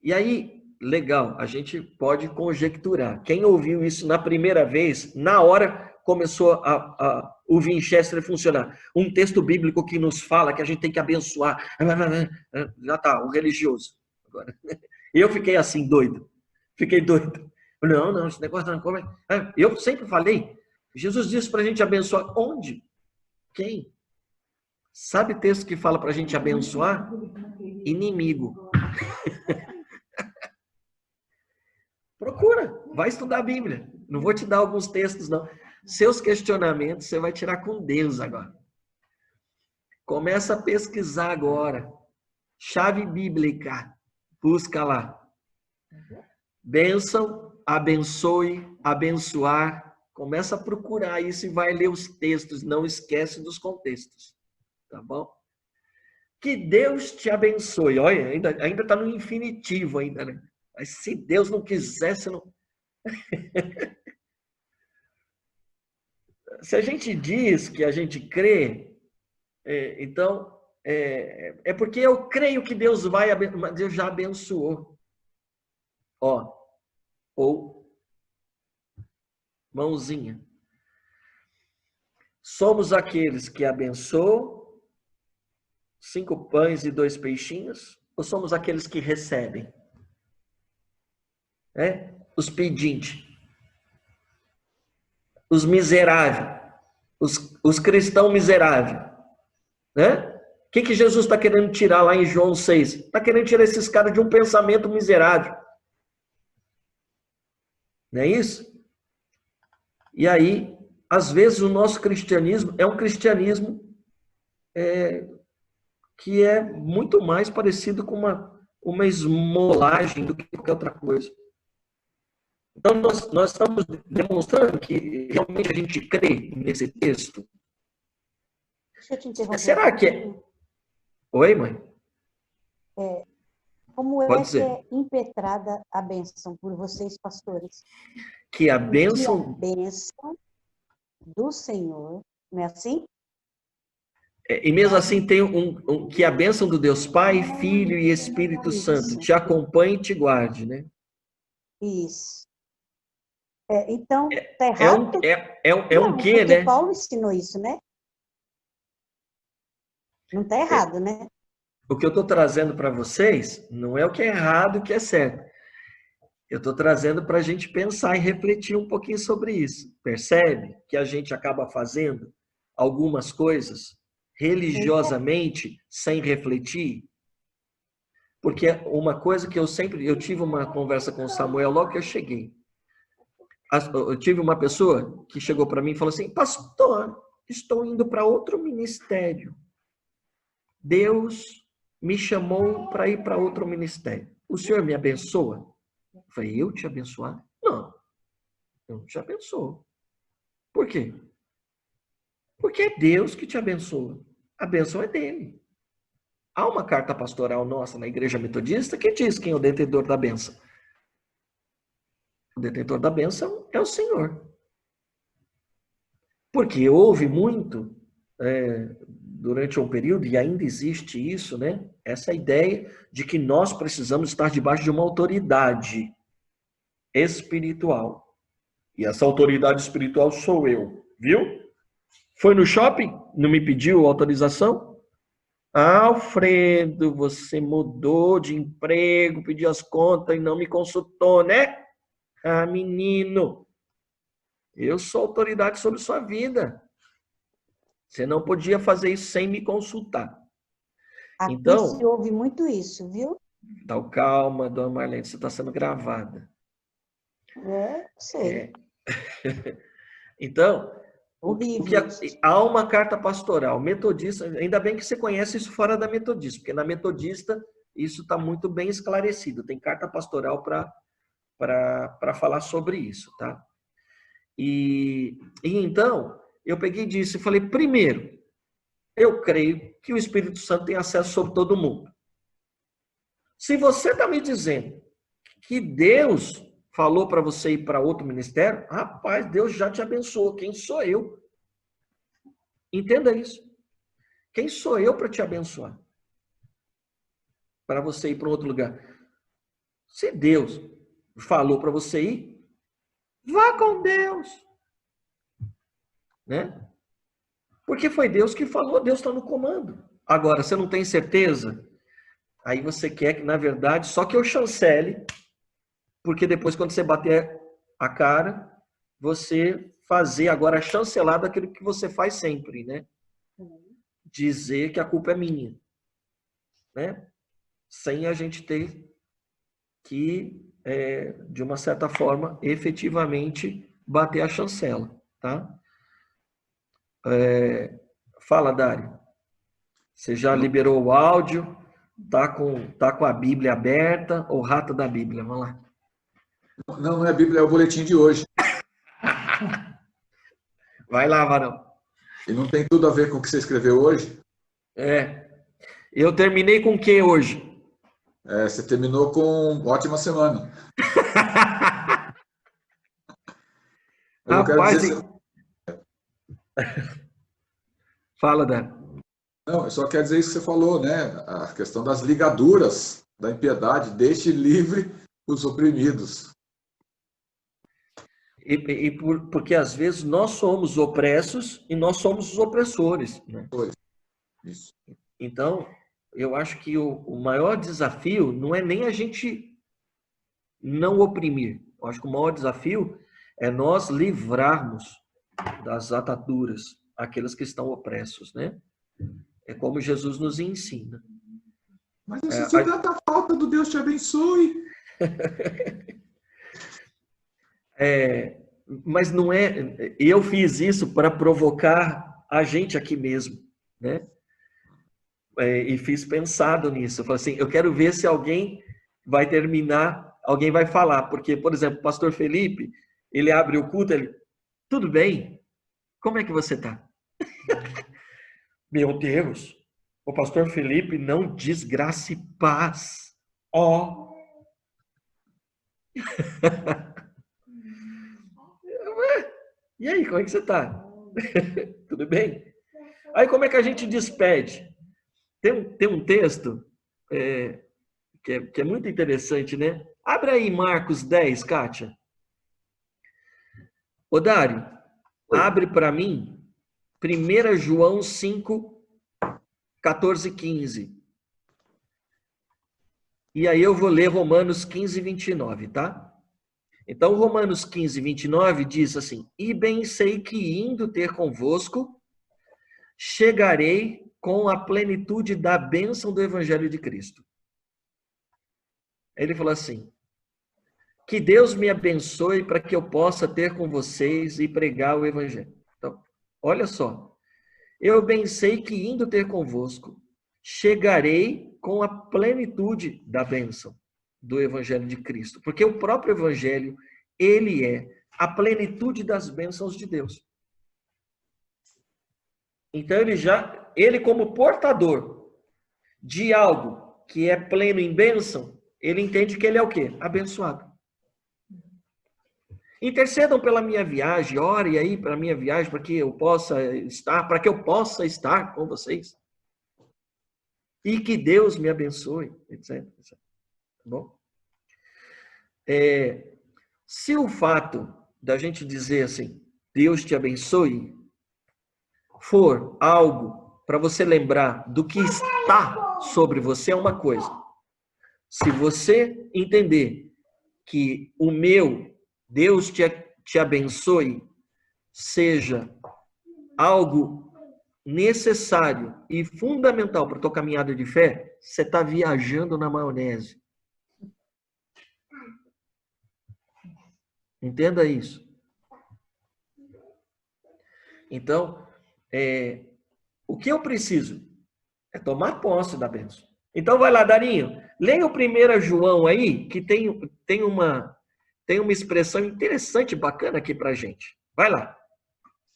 E aí, legal, a gente pode conjecturar. Quem ouviu isso na primeira vez, na hora começou o Winchester funcionar. Um texto bíblico que nos fala que a gente tem que abençoar. Já tá, o religioso. Agora. Eu fiquei assim, doido. Fiquei doido. Não, esse negócio não. Como é? Eu sempre falei, Jesus disse para a gente abençoar. Onde? Quem? Sabe texto que fala para a gente abençoar? Inimigo. Procura, vai estudar a Bíblia. Não vou te dar alguns textos, não. Seus questionamentos você vai tirar com Deus agora. Começa a pesquisar agora. Chave bíblica. Busca lá. Bênção, abençoe, abençoar. Começa a procurar isso e vai ler os textos. Não esquece dos contextos. Tá bom? Que Deus te abençoe. Olha, ainda está no infinitivo ainda, né? Mas se Deus não quiser, você não... Se a gente diz que a gente crê, então, é porque eu creio que Deus Deus já abençoou. Ou, mãozinha. Somos aqueles que abençoam 5 pães e 2 peixinhos, ou somos aqueles que recebem? Os pedintes. Os miseráveis, os cristãos miseráveis, né? O que Jesus está querendo tirar lá em João 6? Está querendo tirar esses caras de um pensamento miserável. Não é isso? E aí, às vezes, o nosso cristianismo é um cristianismo que é muito mais parecido com uma esmolagem do que qualquer outra coisa. Então, nós estamos demonstrando que realmente a gente crê nesse texto. Deixa eu te interromper. Será que é? Oi, mãe? Como é Pode que dizer. é impetrada a bênção por vocês, pastores? Que a Que a bênção, bênção do Senhor, não é assim? e mesmo assim tem que a bênção do Deus Pai, Filho e Espírito Santo Isso, te acompanhe e te guarde, né? isso. Então, tá É um, errado? é um Não, quê, porque né? Paulo ensinou isso, né? Não tá errado, né? O que eu estou trazendo para vocês não é o que é errado e o que é certo. Eu estou trazendo para a gente pensar e refletir um pouquinho sobre isso. Percebe que a gente acaba fazendo algumas coisas religiosamente sem refletir? Porque uma coisa que eu tive uma conversa com o Samuel logo que eu cheguei. Eu tive uma pessoa que chegou para mim e falou assim: pastor, estou indo para outro ministério. Deus me chamou para ir para outro ministério. O senhor me abençoa? Eu falei: eu te abençoar? Não, eu não te abençoo. Por quê? Porque é Deus que te abençoa. A bênção é dele. Há uma carta pastoral nossa na Igreja Metodista que diz quem é o detentor da bênção. O detentor da bênção é o Senhor. Porque houve muito, durante um período, e ainda existe isso, né? Essa ideia de que nós precisamos estar debaixo de uma autoridade espiritual. E essa autoridade espiritual sou eu, viu? Foi no shopping? Não me pediu autorização? Alfredo, você mudou de emprego, pediu as contas e não me consultou, né? Ah, menino, eu sou autoridade sobre sua vida. Você não podia fazer isso sem me consultar. Aqui se Então, ouve muito isso, viu? calma, dona Marlene, você está sendo gravada. Sei. Então, Horrível. há uma carta pastoral metodista, ainda bem que você conhece isso fora da metodista, porque na metodista isso está muito bem esclarecido. Tem carta pastoral para falar sobre isso, tá? E então, eu peguei e disse, falei, primeiro, eu creio que o Espírito Santo tem acesso sobre todo mundo. Se você está me dizendo que Deus falou para você ir para outro ministério, rapaz, Deus já te abençoou. Quem sou eu? Entenda isso. Quem sou eu para te abençoar? Para você ir para outro lugar. Se Deus falou para você ir, vá com Deus. Né? Porque foi Deus que falou, Deus está no comando. Agora, você não tem certeza? Aí você quer que, na verdade, só que eu chancele, porque depois, quando você bater a cara, você fazer agora chancelar daquilo que você faz sempre, né? Dizer que a culpa é minha, né? Sem a gente ter que, de uma certa forma, efetivamente bater a chancela, tá? Fala, Dário. Você já liberou o áudio? Tá com a Bíblia aberta? Ou rato da Bíblia? Vamos lá. Não, não é a Bíblia, é o boletim de hoje. Vai lá, varão. E não tem tudo a ver com o que você escreveu hoje? Eu terminei com o que hoje? Você terminou com ótima semana. Mas eu quero Rapaz, dizer... Fala, Dário. Não, eu só quero dizer isso que você falou, né? A questão das ligaduras da impiedade. Deixe livre os oprimidos. Porque às vezes nós somos opressos e nós somos os opressores, né? Isso. Então, eu acho que o maior desafio não é nem a gente não oprimir. Eu acho que o maior desafio é nós livrarmos das ataduras aqueles que estão opressos, né? É como Jesus nos ensina. Mas isso se trata a falta do Deus te abençoe. Mas não é... Eu fiz isso para provocar a gente aqui mesmo, né? E fiz pensado nisso. Eu falei assim, eu quero ver se alguém vai terminar, alguém vai falar. Porque, por exemplo, o pastor Felipe, ele abre o culto, ele... Tudo bem? Como é que você está? Meu Deus, o pastor Felipe não diz graça e paz. Ó. E aí, como é que você tá? Tudo bem? Aí, como é que a gente despede? Tem um texto que é muito interessante, né? Abre aí Marcos 10, Kátia. Ô, Dário, abre para mim 1 João 5, 14 e 15. E aí eu vou ler Romanos 15, 29, tá? Então, Romanos 15, 29 diz assim: E bem sei que indo ter convosco, chegarei com a plenitude da bênção do Evangelho de Cristo. Ele falou assim: que Deus me abençoe para que eu possa ter com vocês e pregar o Evangelho. Então, olha só. Eu bem sei que indo ter convosco, chegarei com a plenitude da bênção do Evangelho de Cristo. Porque o próprio Evangelho, ele é a plenitude das bênçãos de Deus. Então, ele como portador de algo que é pleno em bênção, ele entende que ele é o quê? Abençoado. Intercedam pela minha viagem, ore aí para a minha viagem, para que eu possa estar com vocês. E que Deus me abençoe, etc. Tá bom? Se o fato da gente dizer assim, Deus te abençoe, for algo para você lembrar do que está sobre você, é uma coisa. Se você entender que o meu Deus te abençoe seja algo necessário e fundamental para a tua caminhada de fé, você está viajando na maionese. Entenda isso. Então, o que eu preciso é tomar posse da bênção. Então, vai lá, Darinho. Leia o 1 João aí, que tem uma expressão interessante, bacana aqui para a gente. Vai lá.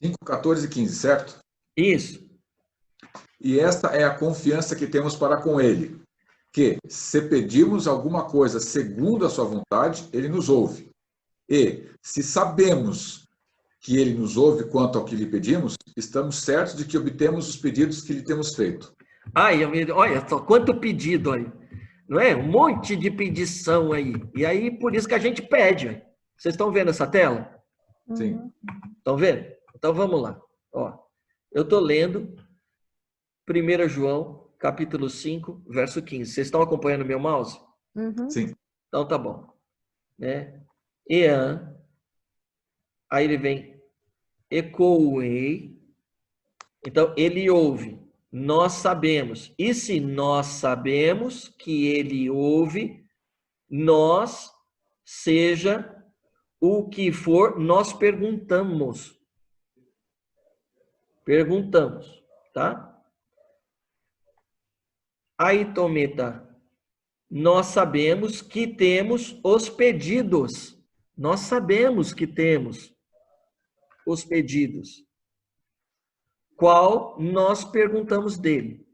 5, 14 e 15, certo? Isso. E esta é a confiança que temos para com Ele, que, se pedirmos alguma coisa segundo a sua vontade, Ele nos ouve. E, se sabemos que Ele nos ouve quanto ao que lhe pedimos, estamos certos de que obtemos os pedidos que lhe temos feito. Ai, olha só, quanto pedido aí. Não é? Um monte de pedição aí. E aí, por isso que a gente pede. Vocês estão vendo essa tela? Sim. Estão vendo? Então, vamos lá. Ó, eu estou lendo 1 João, capítulo 5, verso 15. Vocês estão acompanhando meu mouse? Uhum. Sim. Então, tá bom. Né? Aí ele vem ecoei. Então, ele ouve. Nós sabemos. E se nós sabemos que ele ouve, nós, seja o que for, nós perguntamos. Perguntamos, tá? Aí, Tometa, nós sabemos que temos os pedidos. Nós sabemos que temos os pedidos. Qual nós perguntamos dele.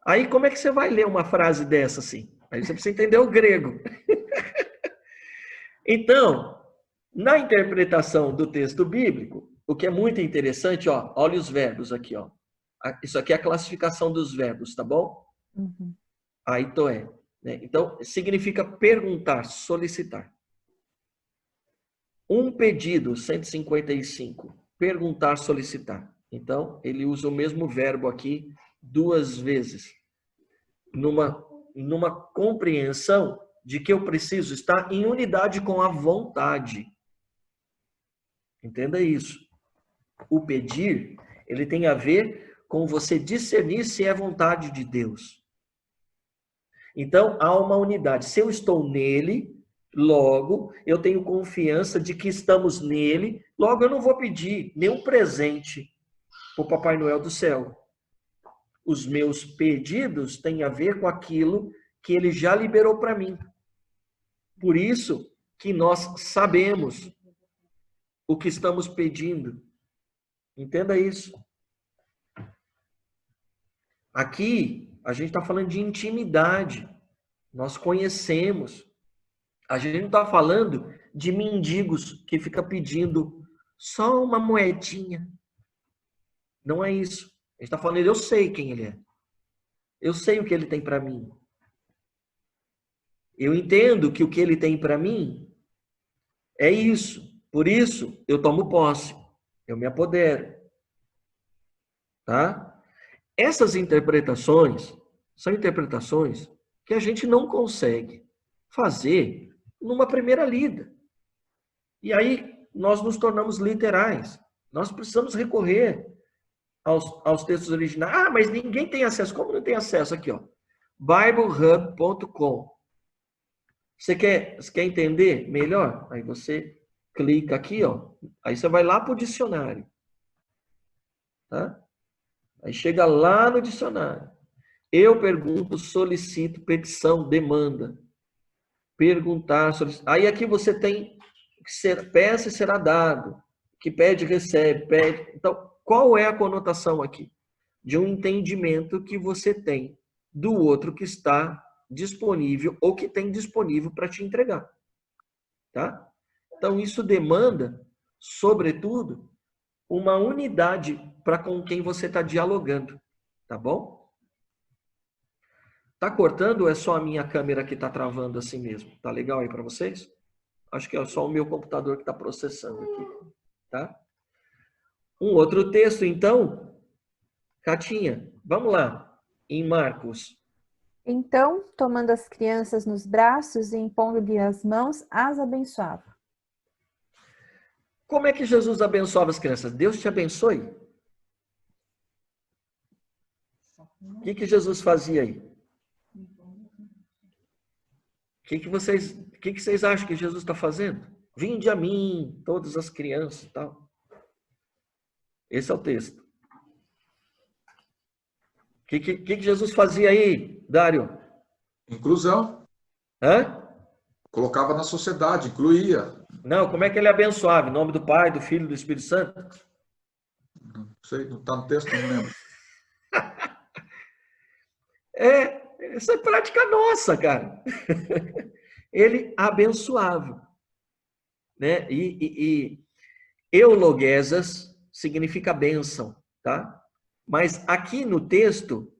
Aí, como é que você vai ler uma frase dessa assim? Aí você precisa entender o grego. Então, na interpretação do texto bíblico, o que é muito interessante, ó, olha os verbos aqui, ó. Isso aqui é a classificação dos verbos, tá bom? Uhum. Aitoé, né? Então, significa perguntar, solicitar. Um pedido, 155. Perguntar, solicitar. Então, ele usa o mesmo verbo aqui 2 vezes. Numa compreensão de que eu preciso estar em unidade com a vontade. Entenda isso. O pedir, ele tem a ver com você discernir se é vontade de Deus. Então, há uma unidade. Se eu estou nele, logo, eu tenho confiança de que estamos nele, logo eu não vou pedir nenhum presente para o Papai Noel do céu. Os meus pedidos têm a ver com aquilo que ele já liberou para mim. Por isso que nós sabemos o que estamos pedindo. Entenda isso. Aqui, a gente está falando de intimidade. Nós conhecemos. A gente não está falando de mendigos que fica pedindo só uma moedinha. Não é isso. A gente está falando, eu sei quem ele é. Eu sei o que ele tem para mim. Eu entendo que o que ele tem para mim é isso. Por isso, eu tomo posse. Eu me apodero. Tá? Essas interpretações são interpretações que a gente não consegue fazer numa primeira lida. E aí nós nos tornamos literais. Nós precisamos recorrer aos textos originais. Ah, mas ninguém tem acesso. Como não tem acesso? Aqui, ó. BibleHub.com. Você quer entender melhor? Aí você clica aqui, ó. Aí você vai lá para o dicionário. Tá? Aí chega lá no dicionário. Eu pergunto, solicito, petição, demanda. Perguntar, solicitar. Aí aqui você tem peça e será dado. Que pede, recebe, pede. Então, qual é a conotação aqui? De um entendimento que você tem do outro que está disponível ou que tem disponível para te entregar. Tá? Então, isso demanda, sobretudo, uma unidade para com quem você está dialogando. Tá bom? Tá cortando ou é só a minha câmera que está travando assim mesmo? Tá legal aí para vocês? Acho que é só o meu computador que está processando aqui. Tá? Um outro texto, então, Catinha, vamos lá, em Marcos. Então, tomando as crianças nos braços e impondo-lhe as mãos, as abençoava. Como é que Jesus abençoava as crianças? Deus te abençoe. O que Jesus fazia aí? O que vocês acham que Jesus está fazendo? Vinde a mim, todas as crianças e tal. Esse é o texto. O que Jesus fazia aí, Dário? Inclusão. Hã? Colocava na sociedade, incluía. Não, como é que ele abençoava? Em nome do Pai, do Filho e do Espírito Santo? Não sei, não está no texto, não lembro. Essa é prática nossa, cara. Ele abençoava. Né? E euloguesas significa bênção, tá? Mas aqui no texto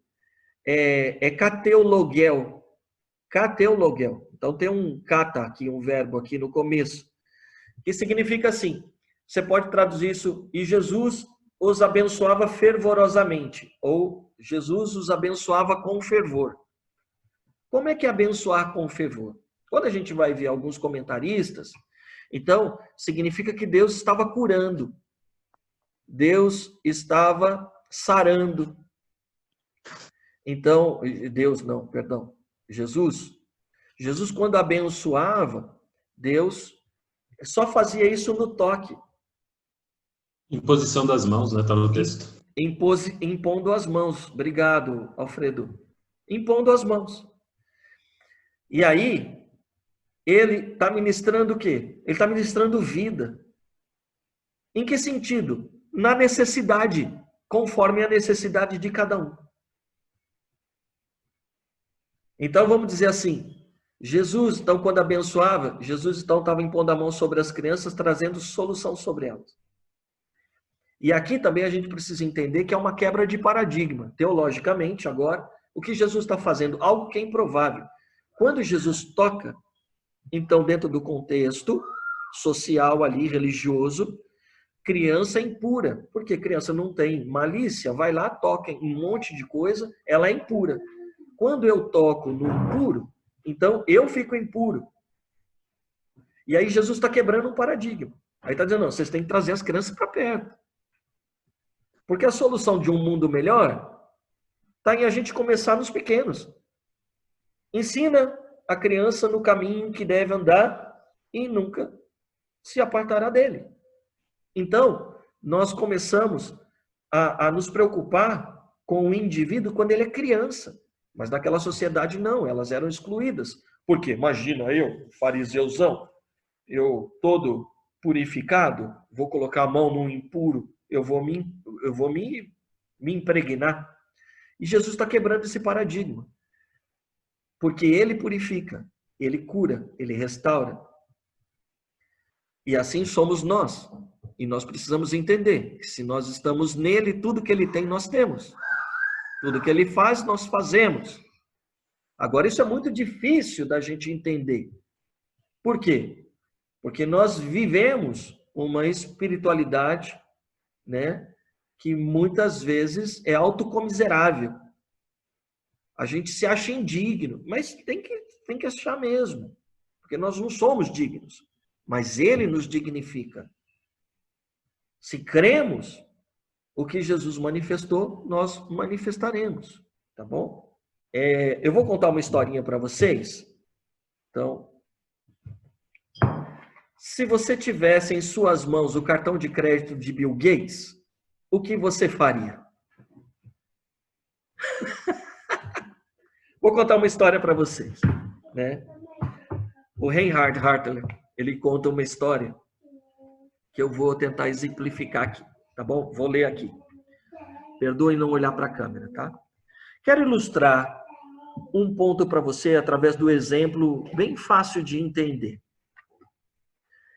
é kateologel. Kateologel. Então tem um kata aqui, um verbo aqui no começo, que significa assim. Você pode traduzir isso, e Jesus os abençoava fervorosamente, ou Jesus os abençoava com fervor. Como é que é abençoar com fervor? Quando a gente vai ver alguns comentaristas, então significa que Deus estava curando. Deus estava sarando. Então, Jesus, quando abençoava, Deus só fazia isso no toque. Imposição das mãos, né? Está no texto. Impondo as mãos. Obrigado, Alfredo. Impondo as mãos. E aí, ele está ministrando o quê? Ele está ministrando vida. Em que sentido? Na necessidade, conforme a necessidade de cada um. Então, vamos dizer assim, Jesus, então, quando abençoava, Jesus, então, estava impondo a mão sobre as crianças, trazendo solução sobre elas. E aqui também a gente precisa entender que é uma quebra de paradigma. Teologicamente, agora, o que Jesus está fazendo? Algo que é improvável. Quando Jesus toca, então, dentro do contexto social ali, religioso, criança é impura. Porque criança não tem malícia, vai lá, toca em um monte de coisa, ela é impura. Quando eu toco no impuro, então eu fico impuro. E aí Jesus está quebrando um paradigma. Aí está dizendo, não, vocês têm que trazer as crianças para perto. Porque a solução de um mundo melhor está em a gente começar nos pequenos. Ensina a criança no caminho que deve andar e nunca se apartará dele. Então, nós começamos a nos preocupar com o indivíduo quando ele é criança. Mas naquela sociedade não, elas eram excluídas. Por quê? Imagina eu, fariseuzão, eu todo purificado, vou colocar a mão no impuro, eu vou me impregnar. E Jesus está quebrando esse paradigma. Porque ele purifica, ele cura, ele restaura. E assim somos nós. E nós precisamos entender que se nós estamos nele, tudo que ele tem, nós temos. Tudo que ele faz, nós fazemos. Agora, isso é muito difícil da gente entender. Por quê? Porque nós vivemos uma espiritualidade, né, que muitas vezes é autocomiserável. A gente se acha indigno, mas tem que achar mesmo, porque nós não somos dignos, mas ele nos dignifica. Se cremos o que Jesus manifestou, nós manifestaremos, tá bom? Eu vou contar uma historinha para vocês. Então, se você tivesse em suas mãos o cartão de crédito de Bill Gates, o que você faria? Vou contar uma história para vocês, né? O Reinhard Hartler, ele conta uma história que eu vou tentar exemplificar aqui, tá bom? Vou ler aqui. Perdoem não olhar para a câmera, tá? Quero ilustrar um ponto para você através do exemplo bem fácil de entender.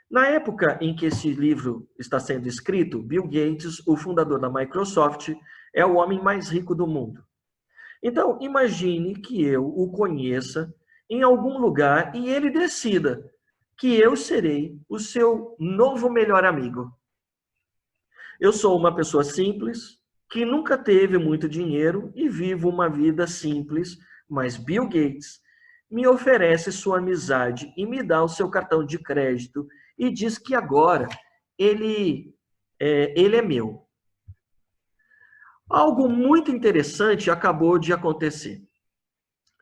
Na época em que esse livro está sendo escrito, Bill Gates, o fundador da Microsoft, é o homem mais rico do mundo. Então, imagine que eu o conheça em algum lugar e ele decida que eu serei o seu novo melhor amigo. Eu sou uma pessoa simples, que nunca teve muito dinheiro e vivo uma vida simples, mas Bill Gates me oferece sua amizade e me dá o seu cartão de crédito e diz que agora ele é meu. Algo muito interessante acabou de acontecer.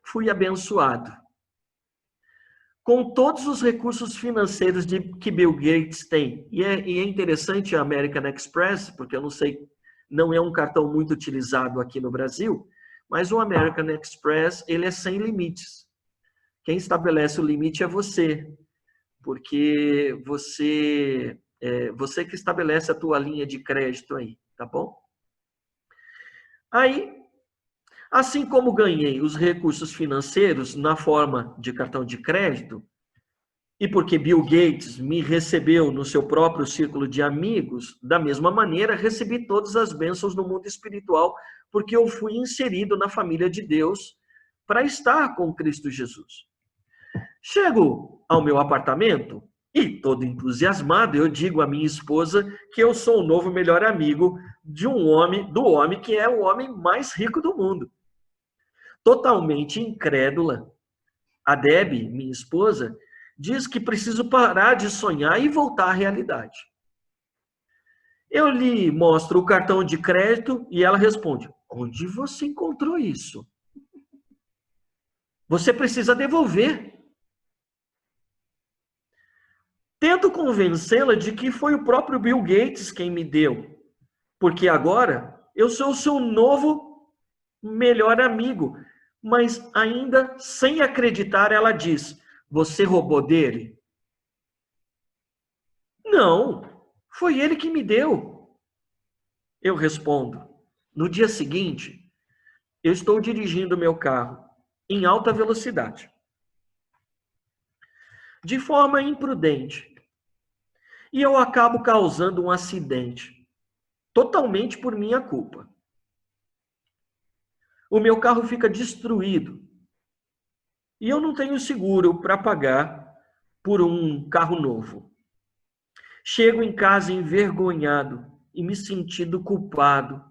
Fui abençoado. Com todos os recursos financeiros que Bill Gates tem. E é interessante a American Express, porque eu não sei, não é um cartão muito utilizado aqui no Brasil, mas o American Express, ele é sem limites. Quem estabelece o limite é você, porque você que estabelece a tua linha de crédito aí, tá bom? Aí, assim como ganhei os recursos financeiros na forma de cartão de crédito, e porque Bill Gates me recebeu no seu próprio círculo de amigos, da mesma maneira recebi todas as bênçãos no mundo espiritual, porque eu fui inserido na família de Deus para estar com Cristo Jesus. Chego ao meu apartamento e, todo entusiasmado, eu digo à minha esposa que eu sou o novo melhor amigo do homem que é o homem mais rico do mundo. Totalmente incrédula, a Debbie, minha esposa, diz que preciso parar de sonhar e voltar à realidade. Eu lhe mostro o cartão de crédito e ela responde: onde você encontrou isso? Você precisa devolver. Tento convencê-la de que foi o próprio Bill Gates quem me deu, porque agora eu sou o seu novo melhor amigo. Mas ainda sem acreditar, ela diz: você roubou dele? Não, foi ele que me deu. Eu respondo: no dia seguinte, eu estou dirigindo meu carro em alta velocidade, de forma imprudente, e eu acabo causando um acidente, totalmente por minha culpa. O meu carro fica destruído e eu não tenho seguro para pagar por um carro novo. Chego em casa envergonhado e me sentindo culpado,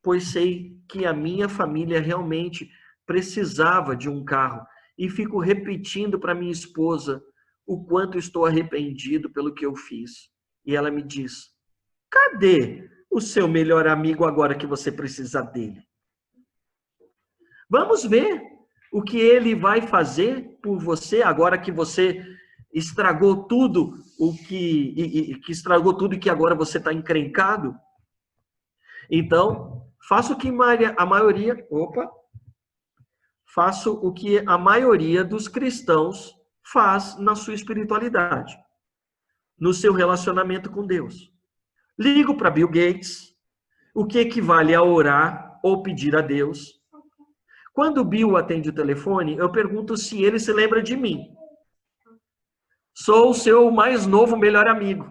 pois sei que a minha família realmente precisava de um carro e fico repetindo para minha esposa o quanto estou arrependido pelo que eu fiz. E ela me diz: cadê o seu melhor amigo agora que você precisa dele? Vamos ver o que ele vai fazer por você agora que você estragou tudo, que estragou tudo e que agora você está encrencado. Então, faço o que a maioria dos cristãos faz na sua espiritualidade, no seu relacionamento com Deus. Ligo para Bill Gates, o que equivale a orar ou pedir a Deus. Quando o Bill atende o telefone, eu pergunto se ele se lembra de mim. Sou o seu mais novo melhor amigo.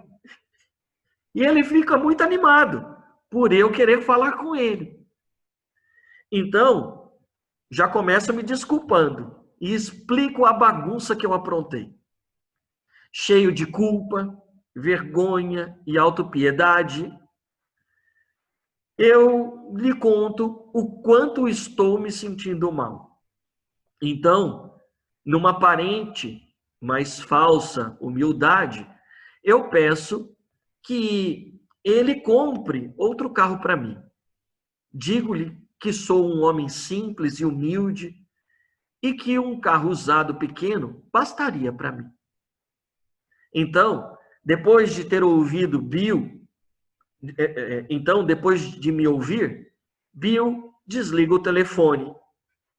E ele fica muito animado por eu querer falar com ele. Então, já começo me desculpando e explico a bagunça que eu aprontei. Cheio de culpa, vergonha e autopiedade, eu lhe conto o quanto estou me sentindo mal. Então, numa aparente, mas falsa humildade, eu peço que ele compre outro carro para mim. Digo-lhe que sou um homem simples e humilde e que um carro usado pequeno bastaria para mim. Então, depois de ter ouvido Bill, depois de me ouvir, Bill desliga o telefone,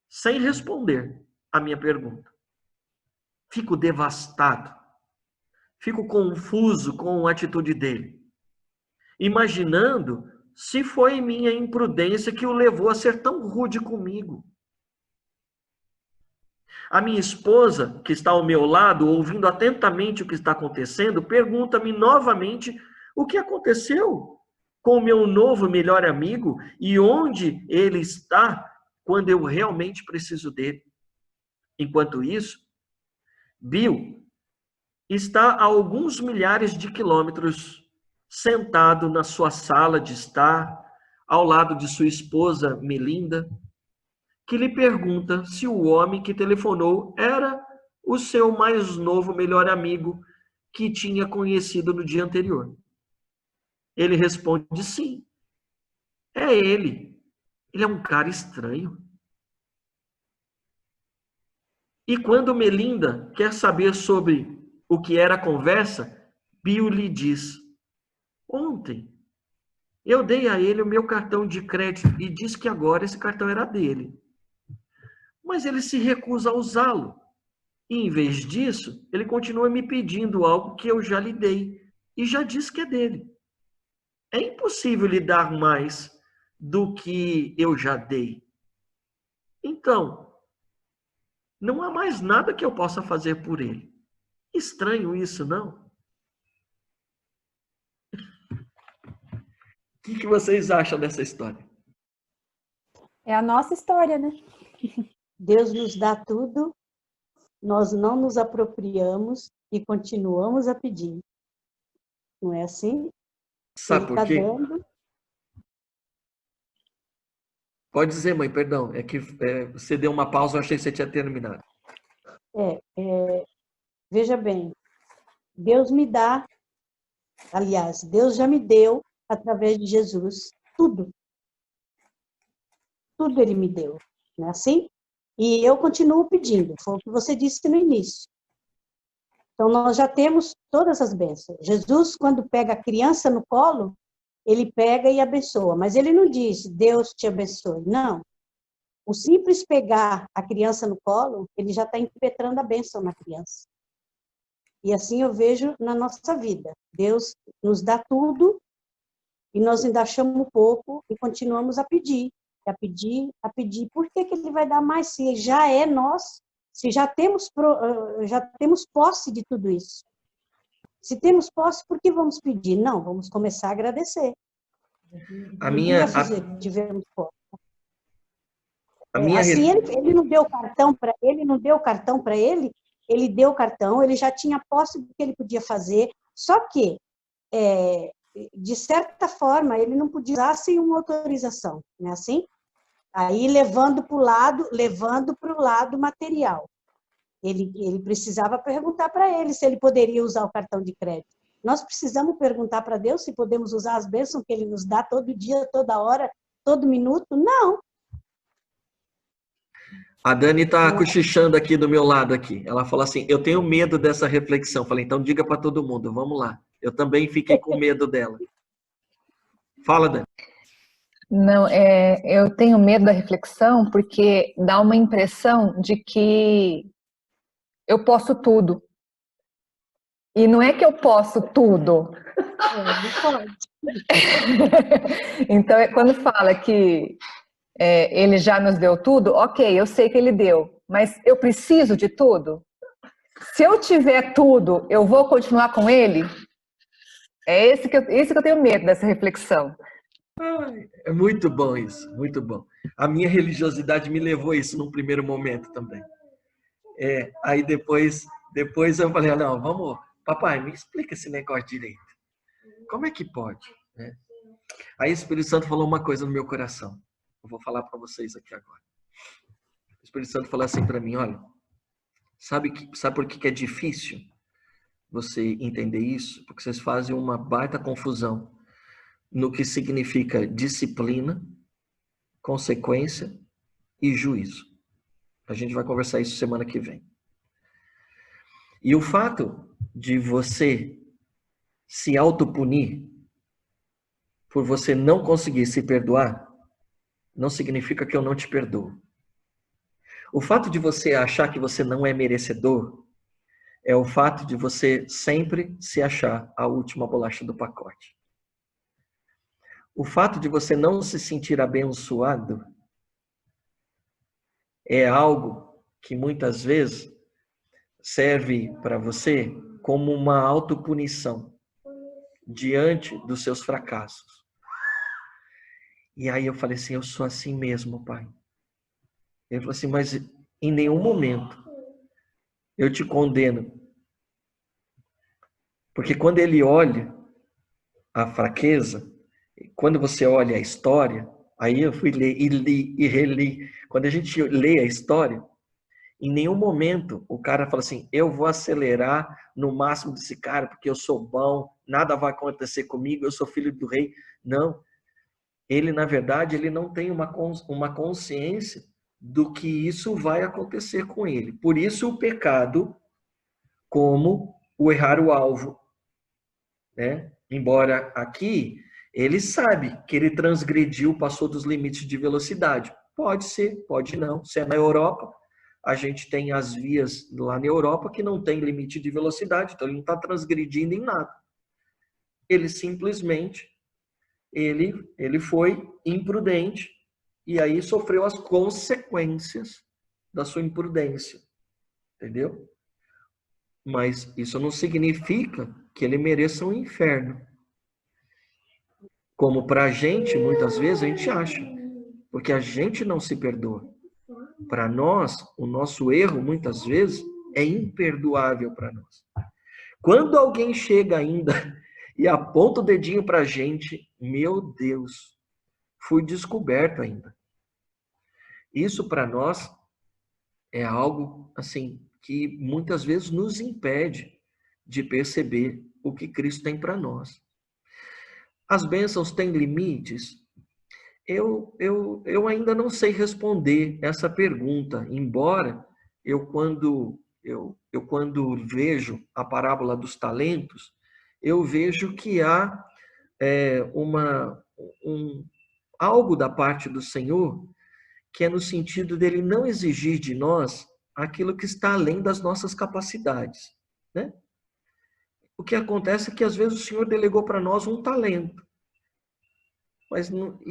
sem responder a minha pergunta. Fico devastado, fico confuso com a atitude dele, imaginando se foi minha imprudência que o levou a ser tão rude comigo. A minha esposa, que está ao meu lado, ouvindo atentamente o que está acontecendo, pergunta-me novamente o que aconteceu com o meu novo melhor amigo e onde ele está quando eu realmente preciso dele. Enquanto isso, Bill está a alguns milhares de quilômetros, sentado na sua sala de estar, ao lado de sua esposa Melinda, que lhe pergunta se o homem que telefonou era o seu mais novo melhor amigo que tinha conhecido no dia anterior. Ele responde sim. É ele. Ele é um cara estranho. E quando Melinda quer saber sobre o que era a conversa, Bill lhe diz: ontem eu dei a ele o meu cartão de crédito e disse que agora esse cartão era dele. Mas ele se recusa a usá-lo. E, em vez disso, ele continua me pedindo algo que eu já lhe dei e já disse que é dele. É impossível lhe dar mais do que eu já dei. Então, não há mais nada que eu possa fazer por ele. Estranho isso, não? O que vocês acham dessa história? É a nossa história, né? Deus nos dá tudo, nós não nos apropriamos e continuamos a pedir. Não é assim? Sabe por quê? Pode dizer, mãe, perdão. É que você deu uma pausa, eu achei que você tinha terminado. Veja bem, Deus me dá, aliás, Deus já me deu, através de Jesus, tudo. Tudo Ele me deu, não é assim? E eu continuo pedindo, foi o que você disse no início. Então, nós já temos todas as bênçãos. Jesus, quando pega a criança no colo, ele pega e abençoa, mas ele não diz, Deus te abençoe, não. O simples pegar a criança no colo, ele já está impetrando a bênção na criança. E assim eu vejo na nossa vida. Deus nos dá tudo e nós ainda achamos pouco e continuamos a pedir, a pedir, a pedir. Por que ele vai dar mais se já é nós, se já temos posse de tudo isso? Se temos posse, por que vamos pedir? Não, vamos começar a agradecer. Tivemos posse. Assim, ele não deu cartão para ele, ele deu o cartão, ele já tinha posse do que ele podia fazer, só que, de certa forma, ele não podia usar sem uma autorização, não é assim? Aí, levando para o lado material. Ele precisava perguntar para ele se ele poderia usar o cartão de crédito. Nós precisamos perguntar para Deus se podemos usar as bênçãos que Ele nos dá todo dia, toda hora, todo minuto? Não. A Dani está cochichando aqui do meu lado aqui. Ela falou assim, eu tenho medo dessa reflexão. Falei, então diga para todo mundo, vamos lá. Eu também fiquei com medo dela. Fala, Dani. Não, eu tenho medo da reflexão porque dá uma impressão de que eu posso tudo. E não é que eu posso tudo. Não pode. Então, quando fala que ele já nos deu tudo? Ok, eu sei que ele deu, mas eu preciso de tudo? Se eu tiver tudo, eu vou continuar com ele? É esse que eu tenho medo dessa reflexão. É muito bom isso, muito bom. A minha religiosidade me levou a isso num primeiro momento também. Aí depois eu falei, não, vamos, papai, me explica esse negócio direito. Como é que pode? Né? Aí o Espírito Santo falou uma coisa no meu coração. Eu vou falar para vocês aqui agora. O Espírito Santo falou assim para mim, olha, sabe por que é difícil você entender isso? Porque vocês fazem uma baita confusão no que significa disciplina, consequência e juízo. A gente vai conversar isso semana que vem. E o fato de você se autopunir por você não conseguir se perdoar, não significa que eu não te perdoo. O fato de você achar que você não é merecedor é o fato de você sempre se achar a última bolacha do pacote. O fato de você não se sentir abençoado é algo que muitas vezes serve para você como uma autopunição diante dos seus fracassos. E aí eu falei assim, eu sou assim mesmo, pai. Ele falou assim, mas em nenhum momento eu te condeno. Porque quando ele olha a fraqueza, quando você olha a história, aí eu fui ler e li e reli. Quando a gente lê a história, em nenhum momento o cara fala assim, eu vou acelerar no máximo desse cara porque eu sou bom, nada vai acontecer comigo, eu sou filho do rei. Não. Ele, na verdade, ele não tem uma consciência do que isso vai acontecer com ele. Por isso o pecado, como o errar o alvo, né? Embora aqui ele sabe que ele transgrediu, passou dos limites de velocidade. Pode ser, pode não. Se é na Europa, a gente tem as vias lá na Europa que não tem limite de velocidade, então ele não está transgredindo em nada. Ele simplesmente, ele foi imprudente e aí sofreu as consequências da sua imprudência. Entendeu? Mas isso não significa que ele mereça um inferno. Como para a gente, muitas vezes, a gente acha. Porque a gente não se perdoa. Para nós, o nosso erro, muitas vezes, é imperdoável para nós. Quando alguém chega ainda e aponta o dedinho para a gente, meu Deus, fui descoberto ainda. Isso para nós é algo, assim, que muitas vezes nos impede de perceber o que Cristo tem para nós. As bênçãos têm limites? Eu ainda não sei responder essa pergunta, embora quando vejo a parábola dos talentos, eu vejo que há algo da parte do Senhor que é no sentido dele não exigir de nós aquilo que está além das nossas capacidades, né? O que acontece é que às vezes o Senhor delegou para nós um talento,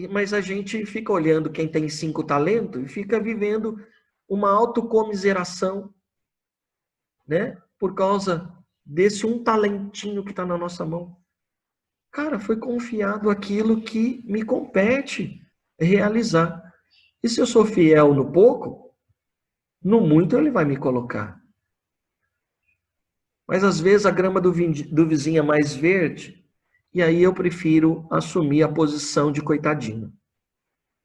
mas a gente fica olhando quem tem 5 talentos e fica vivendo uma autocomiseração, né? Por causa desse um talentinho que está na nossa mão. Cara, foi confiado aquilo que me compete realizar. E se eu sou fiel no pouco, no muito ele vai me colocar. Mas às vezes a grama do vizinho é mais verde, e aí eu prefiro assumir a posição de coitadinho.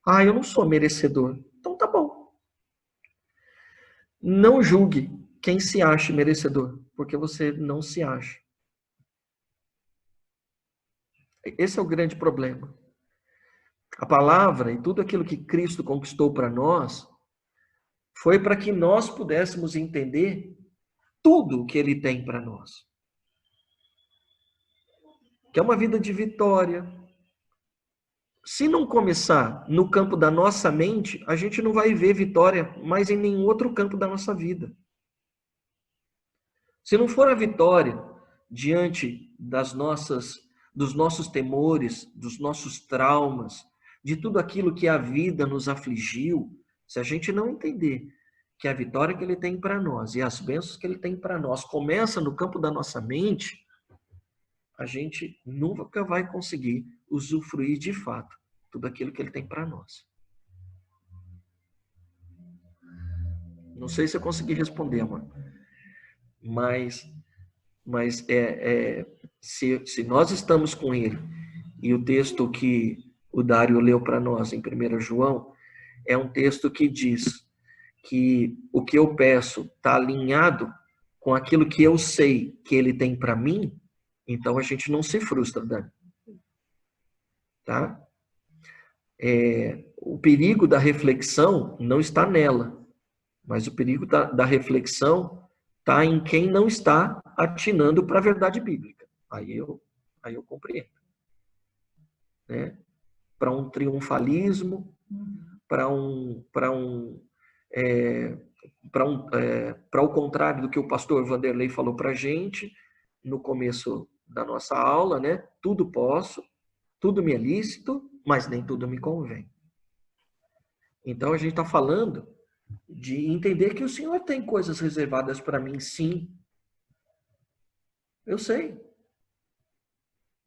Ah, eu não sou merecedor. Então tá bom. Não julgue quem se acha merecedor, porque você não se acha. Esse é o grande problema. A palavra e tudo aquilo que Cristo conquistou para nós foi para que nós pudéssemos entender tudo o que Ele tem para nós. Que é uma vida de vitória. Se não começar no campo da nossa mente, a gente não vai ver vitória mais em nenhum outro campo da nossa vida. Se não for a vitória diante dos nossos temores, dos nossos traumas, de tudo aquilo que a vida nos afligiu, se a gente não entender que a vitória que ele tem para nós e as bênçãos que ele tem para nós começa no campo da nossa mente, a gente nunca vai conseguir usufruir de fato tudo aquilo que ele tem para nós. Não sei se eu consegui responder, amor. Mas se nós estamos com ele, e o texto que o Dário leu para nós em 1 João, é um texto que diz que o que eu peço está alinhado com aquilo que eu sei que ele tem para mim, então a gente não se frustra, Dário. Tá? O perigo da reflexão não está nela, mas o perigo da reflexão está em quem não está atinando para a verdade bíblica. Aí eu compreendo. Né? Para um triunfalismo, para o contrário do que o pastor Vanderlei falou para a gente no começo da nossa aula, né? Tudo posso, tudo me é lícito, mas nem tudo me convém. Então a gente está falando de entender que o Senhor tem coisas reservadas para mim, sim. Eu sei.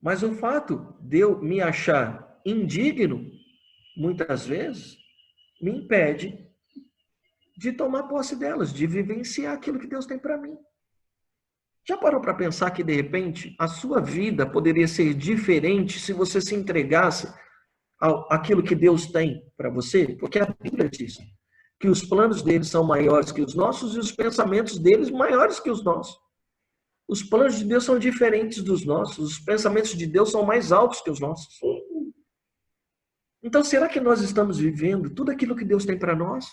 Mas o fato de eu me achar indigno, muitas vezes, me impede de tomar posse delas, de vivenciar aquilo que Deus tem para mim. Já parou para pensar que, de repente, a sua vida poderia ser diferente se você se entregasse àquilo que Deus tem para você? Porque a Bíblia diz que os planos deles são maiores que os nossos e os pensamentos deles maiores que os nossos. Os planos de Deus são diferentes dos nossos, os pensamentos de Deus são mais altos que os nossos. Então, será que nós estamos vivendo tudo aquilo que Deus tem para nós?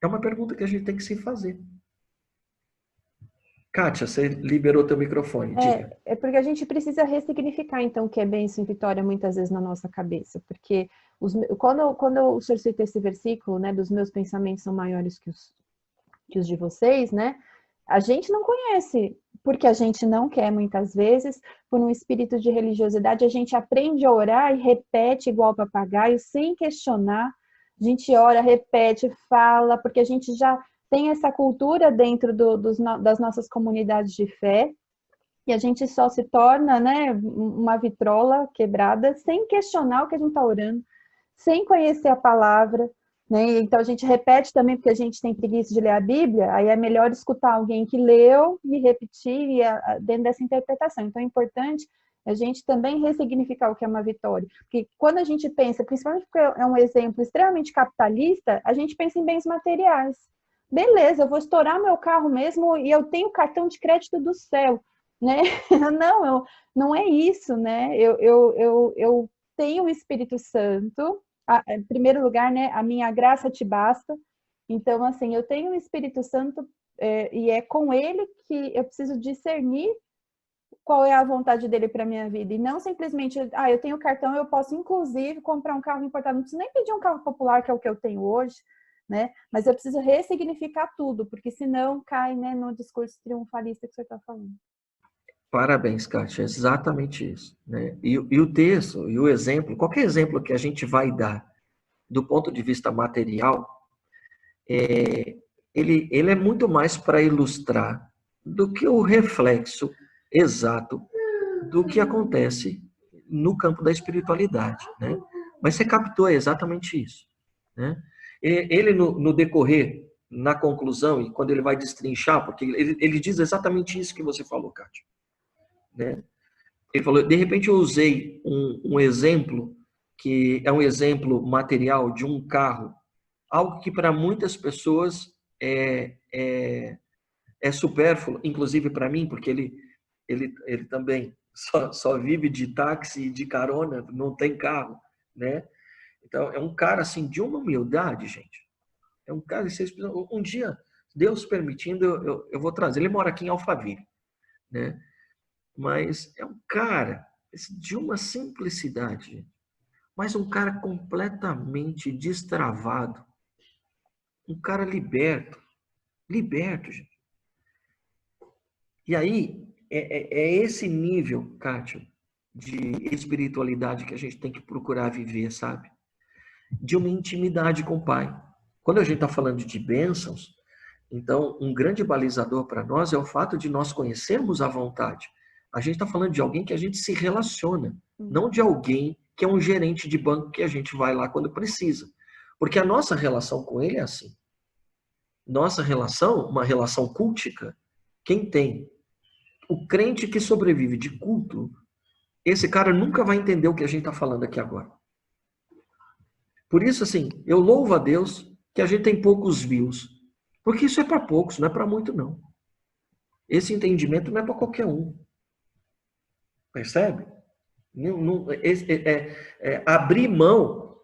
É uma pergunta que a gente tem que se fazer. Kátia, você liberou teu microfone, diga. É porque a gente precisa ressignificar, então, o que é bênção e vitória muitas vezes na nossa cabeça, porque quando o senhor cita esse versículo, né, dos meus pensamentos são maiores que os de vocês, né, a gente não conhece, porque a gente não quer muitas vezes, por um espírito de religiosidade, a gente aprende a orar e repete igual papagaio, sem questionar, a gente ora, repete, fala, porque a gente já tem essa cultura dentro das nossas comunidades de fé, e a gente só se torna, né, uma vitrola quebrada, sem questionar o que a gente está orando, sem conhecer a palavra, né? Então a gente repete também porque a gente tem preguiça de ler a Bíblia, aí é melhor escutar alguém que leu e repetir dentro dessa interpretação. Então é importante a gente também ressignificar o que é uma vitória, porque quando a gente pensa, principalmente porque é um exemplo extremamente capitalista, a gente pensa em bens materiais. Beleza, eu vou estourar meu carro mesmo e eu tenho cartão de crédito do céu, né? Não é isso, né? Eu tenho o Espírito Santo, em primeiro lugar, né? A minha graça te basta. Então, assim, eu tenho o Espírito Santo e é com ele que eu preciso discernir qual é a vontade dele para minha vida. E não simplesmente, eu tenho cartão, eu posso, inclusive, comprar um carro importado. Não preciso nem pedir um carro popular, que é o que eu tenho hoje, né? Mas eu preciso ressignificar tudo, porque senão cai, né, no discurso triunfalista que você está falando. Parabéns, Kátia, é exatamente isso. Né? E o texto, e o exemplo, qualquer exemplo que a gente vai dar do ponto de vista material, ele é muito mais para ilustrar do que o reflexo exato do que acontece no campo da espiritualidade. Né? Mas você captou exatamente isso. Né? Ele, no decorrer, na conclusão, e quando ele vai destrinchar, porque ele diz exatamente isso que você falou, Kátia. Né? Ele falou, de repente eu usei um exemplo, que é um exemplo material de um carro, algo que para muitas pessoas é supérfluo, inclusive para mim, porque ele também só vive de táxi e de carona, não tem carro, né? Então, é um cara, assim, de uma humildade, gente. É um cara, um dia, Deus permitindo, eu vou trazer. Ele mora aqui em Alphaville, né? Mas é um cara de uma simplicidade, mas um cara completamente destravado. Um cara liberto, gente. E aí, é esse nível, Kátia, de espiritualidade que a gente tem que procurar viver, sabe? De uma intimidade com o Pai. Quando a gente está falando de bênçãos, então um grande balizador para nós é o fato de nós conhecermos a vontade. A gente está falando de alguém que a gente se relaciona, não de alguém que é um gerente de banco que a gente vai lá quando precisa. Porque a nossa relação com ele é assim. Nossa relação, uma relação cultica, quem tem? O crente que sobrevive de culto, esse cara nunca vai entender o que a gente está falando aqui agora. Por isso, assim, eu louvo a Deus que a gente tem poucos views. Porque isso é para poucos, não é para muito, não. Esse entendimento não é para qualquer um. Percebe? Abrir mão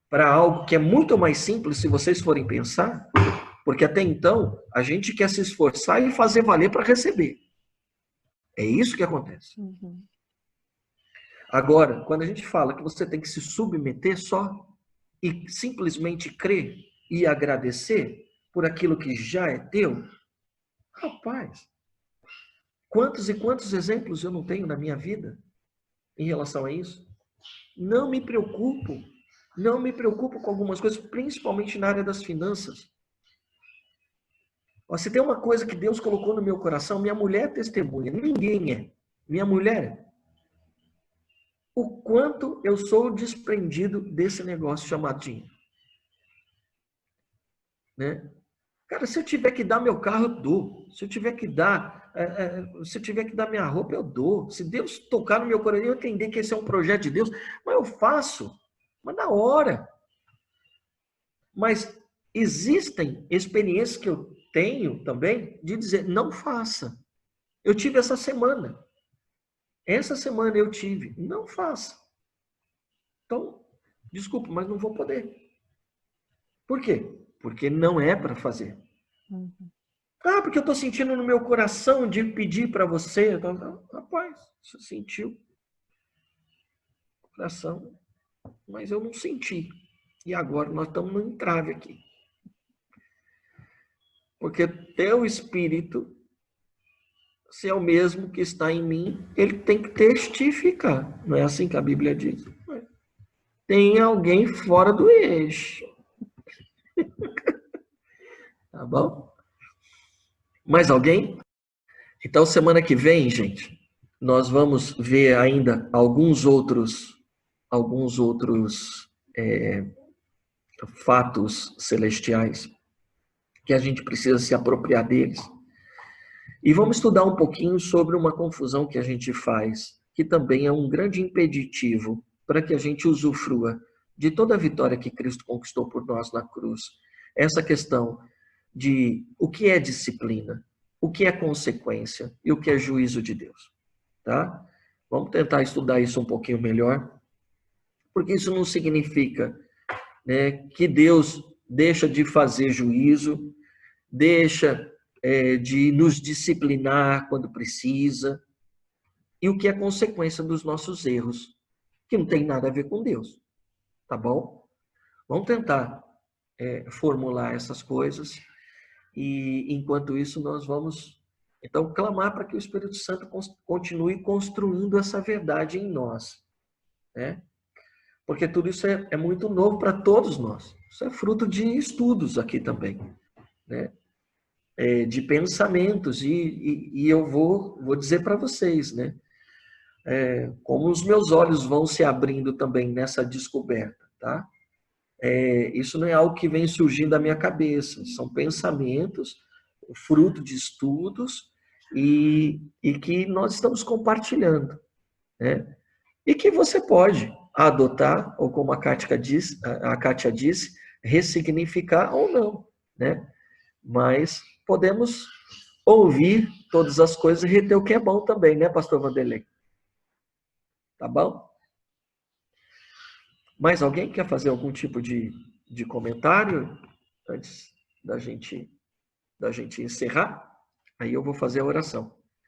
para algo que é muito mais simples, se vocês forem pensar, porque até então a gente quer se esforçar e fazer valer para receber. É isso que acontece. Agora, quando a gente fala que você tem que se submeter só e simplesmente crer e agradecer por aquilo que já é teu, rapaz, quantos e quantos exemplos eu não tenho na minha vida em relação a isso? Não me preocupo com algumas coisas, principalmente na área das finanças. Se tem uma coisa que Deus colocou no meu coração, minha mulher é testemunha, ninguém é. Minha mulher, o quanto eu sou desprendido desse negócio chamado dinheiro. Né? Cara, se eu tiver que dar meu carro, eu dou. Se eu tiver que dar minha roupa, eu dou. Se Deus tocar no meu coração, eu entender que esse é um projeto de Deus, mas eu faço. Mas na hora. Mas existem experiências que eu tenho também de dizer, não faça. Eu tive essa semana. Essa semana eu tive. Não faça. Então, desculpa, mas não vou poder. Por quê? Porque não é para fazer. Porque eu estou sentindo no meu coração de pedir para você. Então, rapaz, você sentiu. Coração. Mas eu não senti. E agora nós estamos no entrave aqui. Porque teu espírito, se é o mesmo que está em mim, ele tem que testificar. Não é assim que a Bíblia diz? Tem alguém fora do eixo. Tá bom? Mais alguém? Então, semana que vem, gente, nós vamos ver ainda alguns outros fatos celestiais que a gente precisa se apropriar deles. E vamos estudar um pouquinho sobre uma confusão que a gente faz, que também é um grande impeditivo para que a gente usufrua de toda a vitória que Cristo conquistou por nós na cruz. Essa questão de o que é disciplina, o que é consequência e o que é juízo de Deus. Tá? Vamos tentar estudar isso um pouquinho melhor, porque isso não significa, né, que Deus deixa de fazer juízo, deixa de nos disciplinar quando precisa, e o que é consequência dos nossos erros, que não tem nada a ver com Deus. Tá bom? Vamos tentar formular essas coisas, e enquanto isso nós vamos, então, clamar para que o Espírito Santo continue construindo essa verdade em nós. Né? Porque tudo isso é muito novo para todos nós. Isso é fruto de estudos aqui também. Né? De pensamentos. E eu vou dizer para vocês, né? Como os meus olhos vão se abrindo também nessa descoberta. Tá? Isso não é algo que vem surgindo da minha cabeça. São pensamentos, fruto de estudos, e que nós estamos compartilhando. Né? E que você pode adotar, ou como a Kátia disse, ressignificar ou não. Né? Mas podemos ouvir todas as coisas e reter o que é bom também, né, pastor Vanderlei? Tá bom? Mais alguém quer fazer algum tipo de comentário antes da gente encerrar? Aí eu vou fazer a oração.